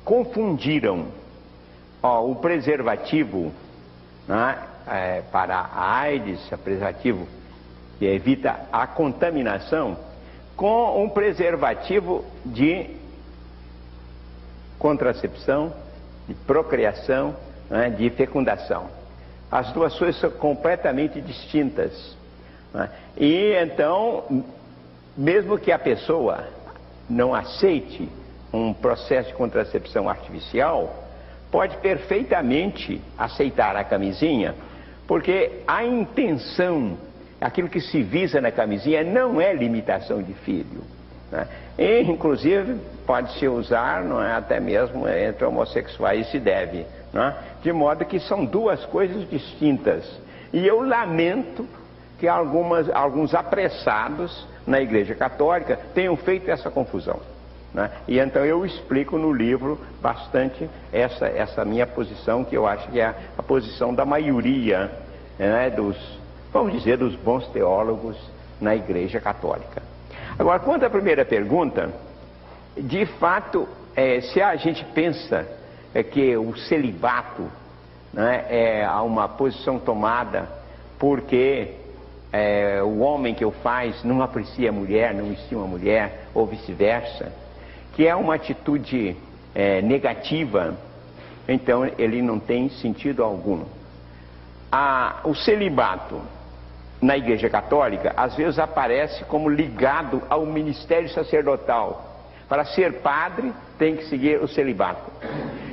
confundiram o preservativo, né, para a AIDS, o preservativo que evita a contaminação, com um preservativo de contracepção, de procriação, né, de fecundação. As duas coisas são completamente distintas, né? E então, mesmo que a pessoa não aceite um processo de contracepção artificial, pode perfeitamente aceitar a camisinha, porque a intenção, aquilo que se visa na camisinha, não é limitação de filho, né? E, inclusive, pode-se usar, não é, até mesmo entre homossexuais, se deve, né? De modo que são duas coisas distintas. E eu lamento que alguns apressados na Igreja Católica tenham feito essa confusão. né? E então eu explico no livro bastante essa minha posição, que eu acho que é a posição da maioria, né, vamos dizer, dos bons teólogos na Igreja Católica. Agora, quanto à primeira pergunta, de fato, se a gente pensa que o celibato, né, é uma posição tomada porque o homem que o faz não aprecia a mulher, não estima a mulher, ou vice-versa, que é uma atitude negativa, então ele não tem sentido algum. O celibato na Igreja Católica às vezes aparece como ligado ao ministério sacerdotal. Para ser padre tem que seguir o celibato.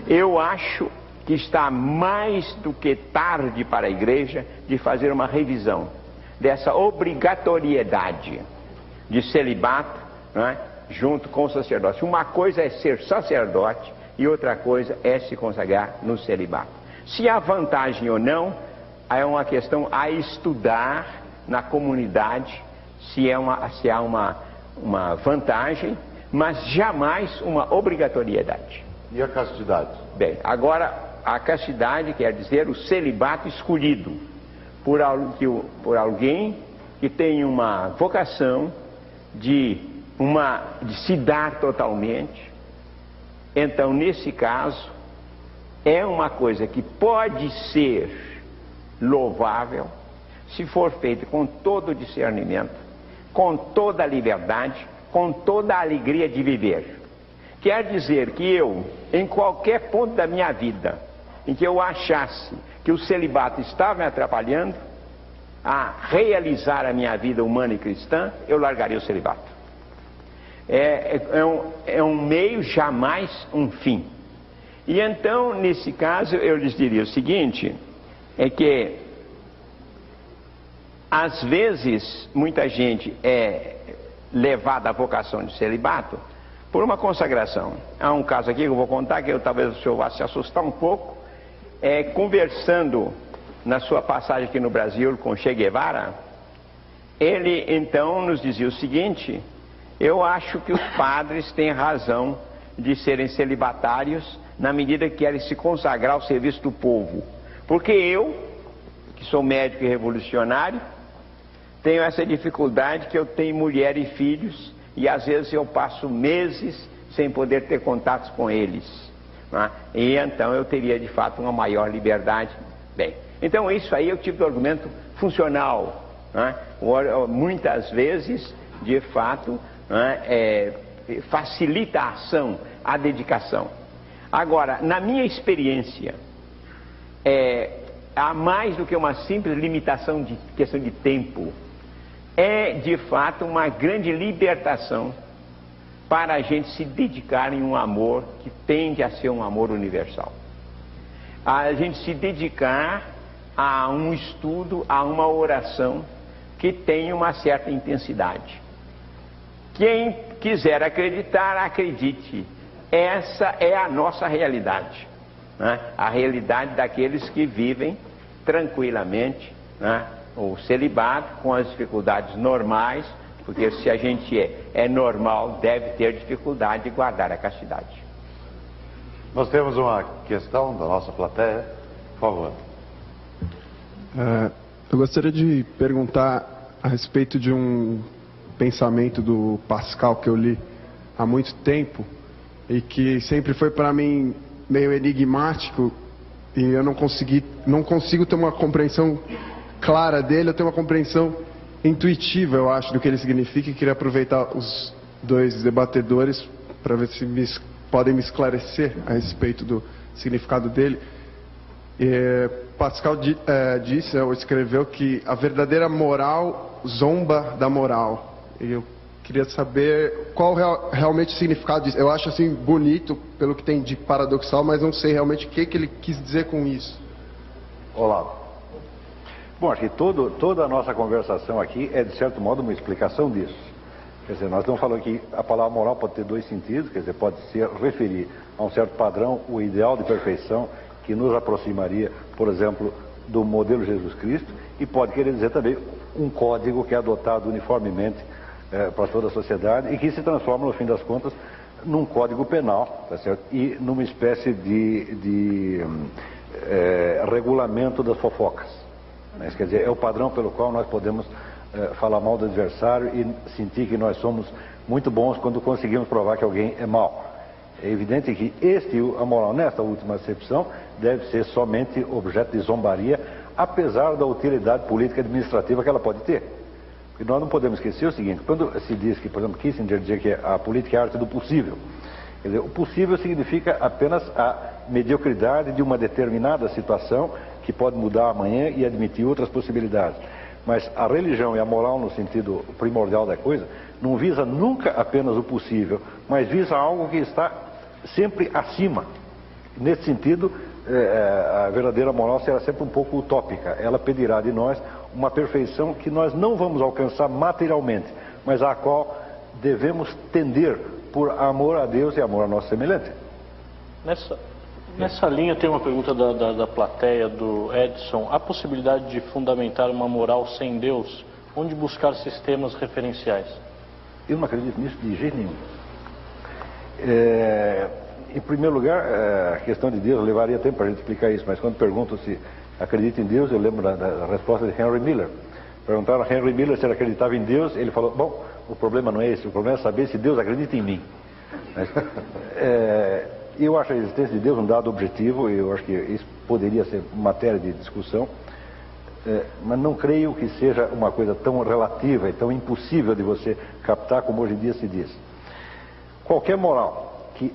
Eu acho que está mais do que tarde para a Igreja de fazer uma revisão dessa obrigatoriedade de celibato, né, junto com o sacerdócio. Uma coisa é ser sacerdote e outra coisa é se consagrar no celibato. Se há vantagem ou não, é uma questão a estudar na comunidade, se há uma vantagem, mas jamais uma obrigatoriedade. E a castidade? Bem, agora a castidade quer dizer o celibato escolhido por alguém que tem uma vocação de se dar totalmente. Então, nesse caso, é uma coisa que pode ser louvável se for feito com todo o discernimento, com toda a liberdade, com toda a alegria de viver. Quer dizer que eu, em qualquer ponto da minha vida, em que eu achasse que o celibato estava me atrapalhando a realizar a minha vida humana e cristã, eu largaria o celibato. É um meio, jamais um fim. E então, nesse caso, eu lhes diria o seguinte, é que às vezes muita gente é levada à vocação de celibato por uma consagração. Há um caso aqui que eu vou contar, que talvez o senhor vá se assustar um pouco, conversando na sua passagem aqui no Brasil com Che Guevara, ele então nos dizia o seguinte: eu acho que os padres têm razão de serem celibatários na medida que querem se consagrar ao serviço do povo, porque eu, que sou médico e revolucionário, tenho essa dificuldade que eu tenho mulher e filhos e às vezes eu passo meses sem poder ter contatos com eles, né? E então eu teria de fato uma maior liberdade. Bem, então isso aí é o tipo de argumento funcional, né? Muitas vezes, de fato, né, facilita a ação, a dedicação. Agora, na minha experiência, há mais do que uma simples limitação de questão de tempo. É de fato uma grande libertação para a gente se dedicar em um amor que tende a ser um amor universal. A gente se dedicar a um estudo, a uma oração que tem uma certa intensidade. Quem quiser acreditar, acredite. Essa é a nossa realidade, né? A realidade daqueles que vivem tranquilamente, né, o celibato com as dificuldades normais, porque se a gente é normal, deve ter dificuldade de guardar a castidade. Nós temos uma questão da nossa plateia, por favor. Eu gostaria de perguntar a respeito de um pensamento do Pascal que eu li há muito tempo e que sempre foi para mim meio enigmático, e eu não consigo ter uma compreensão clara dele. Eu tenho uma compreensão intuitiva, eu acho, do que ele significa, e queria aproveitar os dois debatedores para ver se podem me esclarecer a respeito do significado dele. Pascal disse, ou escreveu, que a verdadeira moral zomba da moral. E eu queria saber qual realmente o significado disso. Eu acho assim bonito, pelo que tem de paradoxal, mas não sei realmente o que ele quis dizer com isso. Olá. Bom, acho que toda a nossa conversação aqui é, de certo modo, uma explicação disso. Quer dizer, nós estamos falando que a palavra moral pode ter dois sentidos, quer dizer, pode se referir a um certo padrão, o ideal de perfeição, que nos aproximaria, por exemplo, do modelo Jesus Cristo, e pode querer dizer também um código que é adotado uniformemente para toda a sociedade e que se transforma, no fim das contas, num código penal, tá certo? E numa espécie de regulamento das fofocas. Né? Quer dizer, é o padrão pelo qual nós podemos falar mal do adversário e sentir que nós somos muito bons quando conseguimos provar que alguém é mau. É evidente que a moral nesta última acepção deve ser somente objeto de zombaria, apesar da utilidade política e administrativa que ela pode ter. E nós não podemos esquecer o seguinte: quando se diz que, por exemplo, Kissinger dizia que a política é a arte do possível, quer dizer, o possível significa apenas a mediocridade de uma determinada situação que pode mudar amanhã e admitir outras possibilidades. Mas a religião e a moral, no sentido primordial da coisa, não visa nunca apenas o possível, mas visa algo que está sempre acima. Nesse sentido, a verdadeira moral será sempre um pouco utópica. Ela pedirá de nós uma perfeição que nós não vamos alcançar materialmente, mas à qual devemos tender por amor a Deus e amor a nosso semelhante. Nessa linha tem uma pergunta da plateia, do Edson. Há possibilidade de fundamentar uma moral sem Deus? Onde buscar sistemas referenciais? Eu não acredito nisso de jeito nenhum. Em primeiro lugar, a questão de Deus, levaria tempo para a gente explicar isso, mas quando perguntam se acredita em Deus, eu lembro da resposta de Henry Miller. Perguntaram a Henry Miller se ele acreditava em Deus, ele falou: bom, o problema não é esse, o problema é saber se Deus acredita em mim. Eu acho a existência de Deus um dado objetivo, eu acho que isso poderia ser matéria de discussão, mas não creio que seja uma coisa tão relativa e tão impossível de você captar como hoje em dia se diz. Qualquer moral que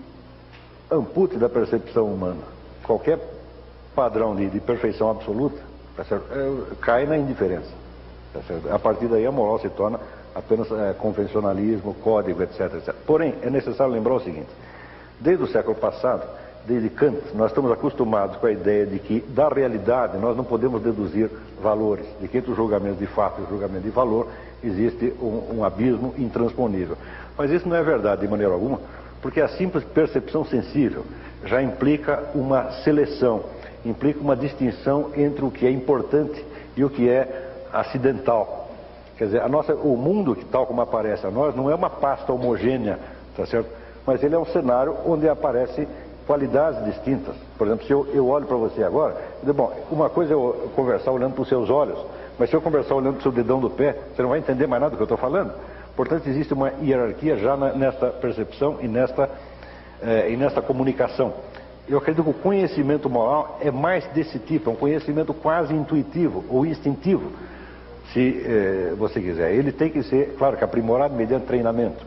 ampute da percepção humana qualquer padrão de perfeição absoluta, tá certo? Cai na indiferença. Tá certo? A partir daí a moral se torna apenas convencionalismo, código, etc, etc. Porém, é necessário lembrar o seguinte: desde o século passado, desde Kant, nós estamos acostumados com a ideia de que da realidade nós não podemos deduzir valores, de que entre o julgamento de fato e o julgamento de valor existe um abismo intransponível. Mas isso não é verdade de maneira alguma, porque a simples percepção sensível já implica uma seleção, implica uma distinção entre o que é importante e o que é acidental. Quer dizer, o mundo, tal como aparece a nós, não é uma pasta homogênea, tá certo? Mas ele é um cenário onde aparecem qualidades distintas. Por exemplo, se eu olho para você agora, bom, uma coisa é eu conversar olhando para os seus olhos, mas se eu conversar olhando para o seu dedão do pé, você não vai entender mais nada do que eu estou falando. Portanto, existe uma hierarquia já nessa percepção e nessa comunicação. Eu acredito que o conhecimento moral é mais desse tipo, é um conhecimento quase intuitivo ou instintivo, se você quiser. Ele tem que ser, claro, que aprimorado mediante treinamento.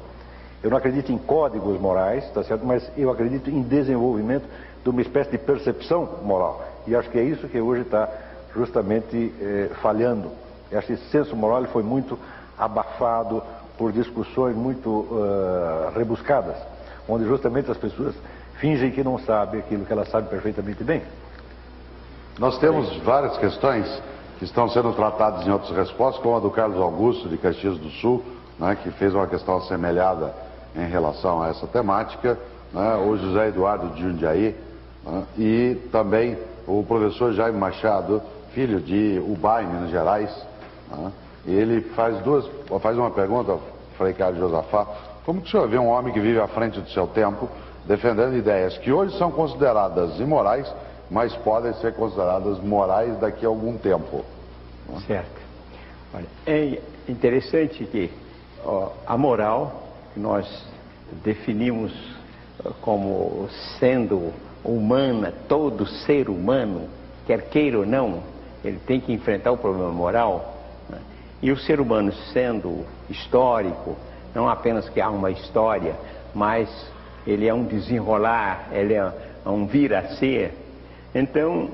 Eu não acredito em códigos morais, tá certo? Mas eu acredito em desenvolvimento de uma espécie de percepção moral. E acho que é isso que hoje está justamente falhando. Eu acho que esse senso moral ele foi muito abafado por discussões muito rebuscadas, onde justamente as pessoas fingem que não sabem aquilo que elas sabem perfeitamente bem. Nós temos várias questões que estão sendo tratadas em outras respostas, como a do Carlos Augusto, de Caxias do Sul, né, que fez uma questão assemelhada em relação a essa temática, né, o José Eduardo de Jundiaí, né, e também o professor Jaime Machado, filho de Ubá, em Minas Gerais, né, ele faz uma pergunta, Frei Carlos Josafá: como que o senhor vê um homem que vive à frente do seu tempo, defendendo ideias que hoje são consideradas imorais, mas podem ser consideradas morais daqui a algum tempo? Certo. Olha, é interessante que a moral, que nós definimos como sendo humana, todo ser humano, quer queira ou não, ele tem que enfrentar o problema moral, né? E o ser humano sendo histórico, não apenas que há uma história, mas ele é um desenrolar, ele é um vir a ser. Então,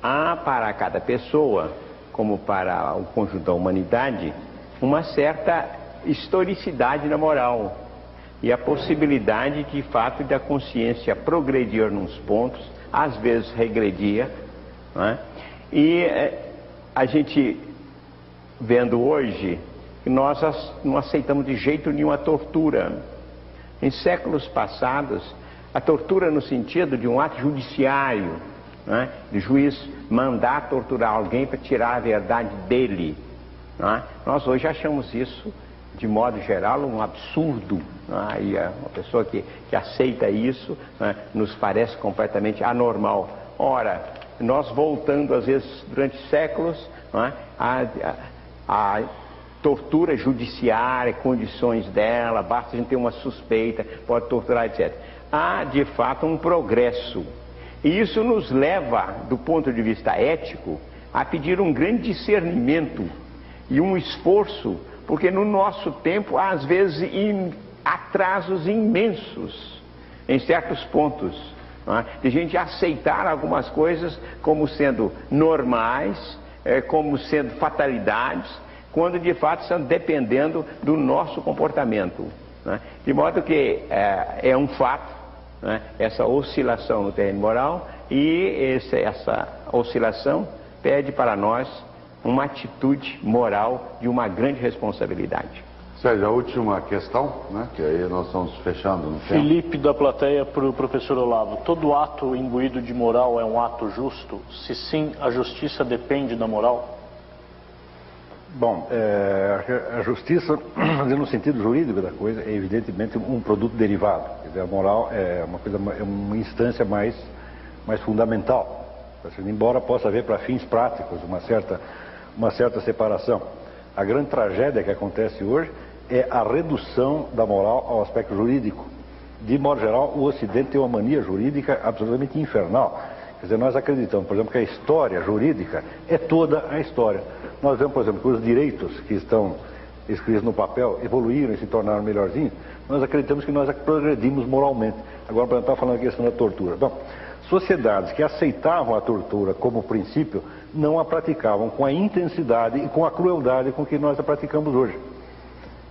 há para cada pessoa, como para o conjunto da humanidade, uma certa historicidade na moral e a possibilidade de fato da consciência progredir nos pontos, às vezes regredir, né? E a gente vendo hoje que nós não aceitamos de jeito nenhum a tortura. Em séculos passados, a tortura no sentido de um ato judiciário, né? De juiz mandar torturar alguém para tirar a verdade dele, né? Nós hoje achamos isso de modo geral, um absurdo. E uma pessoa que aceita isso, né, nos parece completamente anormal. Ora, nós voltando, às vezes, durante séculos, né, a tortura judiciária, condições dela, basta a gente ter uma suspeita, pode torturar, etc. Há, de fato, um progresso. E isso nos leva, do ponto de vista ético, a pedir um grande discernimento e um esforço, porque no nosso tempo há, às vezes, atrasos imensos em certos pontos, de gente aceitar algumas coisas como sendo normais, como sendo fatalidades, quando de fato estão dependendo do nosso comportamento, de modo que é um fato, essa oscilação no terreno moral, e essa oscilação pede para nós uma atitude moral de uma grande responsabilidade. Sérgio, a última questão, né, que aí nós estamos fechando no tempo. Felipe da plateia para o professor Olavo. Todo ato imbuído de moral é um ato justo? Se sim, a justiça depende da moral? Bom, a justiça, no sentido jurídico da coisa, é evidentemente um produto derivado. Quer dizer, a moral é uma instância mais fundamental. Embora possa haver para fins práticos uma certa separação. A grande tragédia que acontece hoje é a redução da moral ao aspecto jurídico. De modo geral, o Ocidente tem uma mania jurídica absolutamente infernal. Quer dizer, nós acreditamos, por exemplo, que a história jurídica é toda a história. Nós vemos, por exemplo, que os direitos que estão escritos no papel evoluíram e se tornaram melhorzinhos. Nós acreditamos que nós progredimos moralmente. Agora, para estar falando a questão da tortura. Bom, sociedades que aceitavam a tortura como princípio não a praticavam com a intensidade e com a crueldade com que nós a praticamos hoje.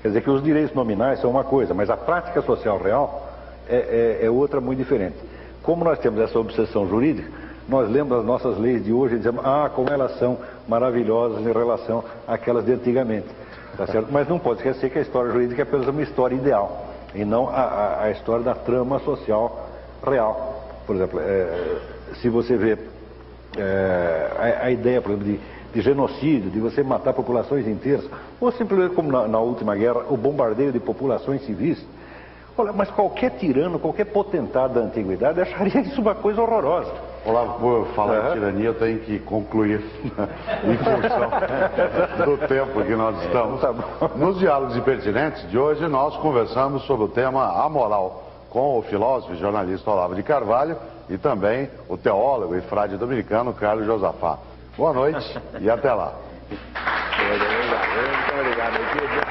Quer dizer que os direitos nominais são uma coisa, mas a prática social real é outra muito diferente. Como nós temos essa obsessão jurídica, nós lemos as nossas leis de hoje e dizemos, como elas são maravilhosas em relação àquelas de antigamente. Tá certo? Mas não pode esquecer que a história jurídica é apenas uma história ideal, e não a história da trama social real. Por exemplo, se você vê a ideia, por exemplo, de genocídio, de você matar populações inteiras, ou simplesmente como na última guerra, o bombardeio de populações civis. Olha, mas qualquer tirano, qualquer potentado da antiguidade acharia isso uma coisa horrorosa. Olavo, por falar em tirania, eu tenho que concluir em função do tempo que nós estamos. Nos Diálogos Impertinentes de hoje, nós conversamos sobre o tema A Moral, com o filósofo e jornalista Olavo de Carvalho e também o teólogo e frade dominicano Carlos Josafá. Boa noite e até lá. Muito obrigado.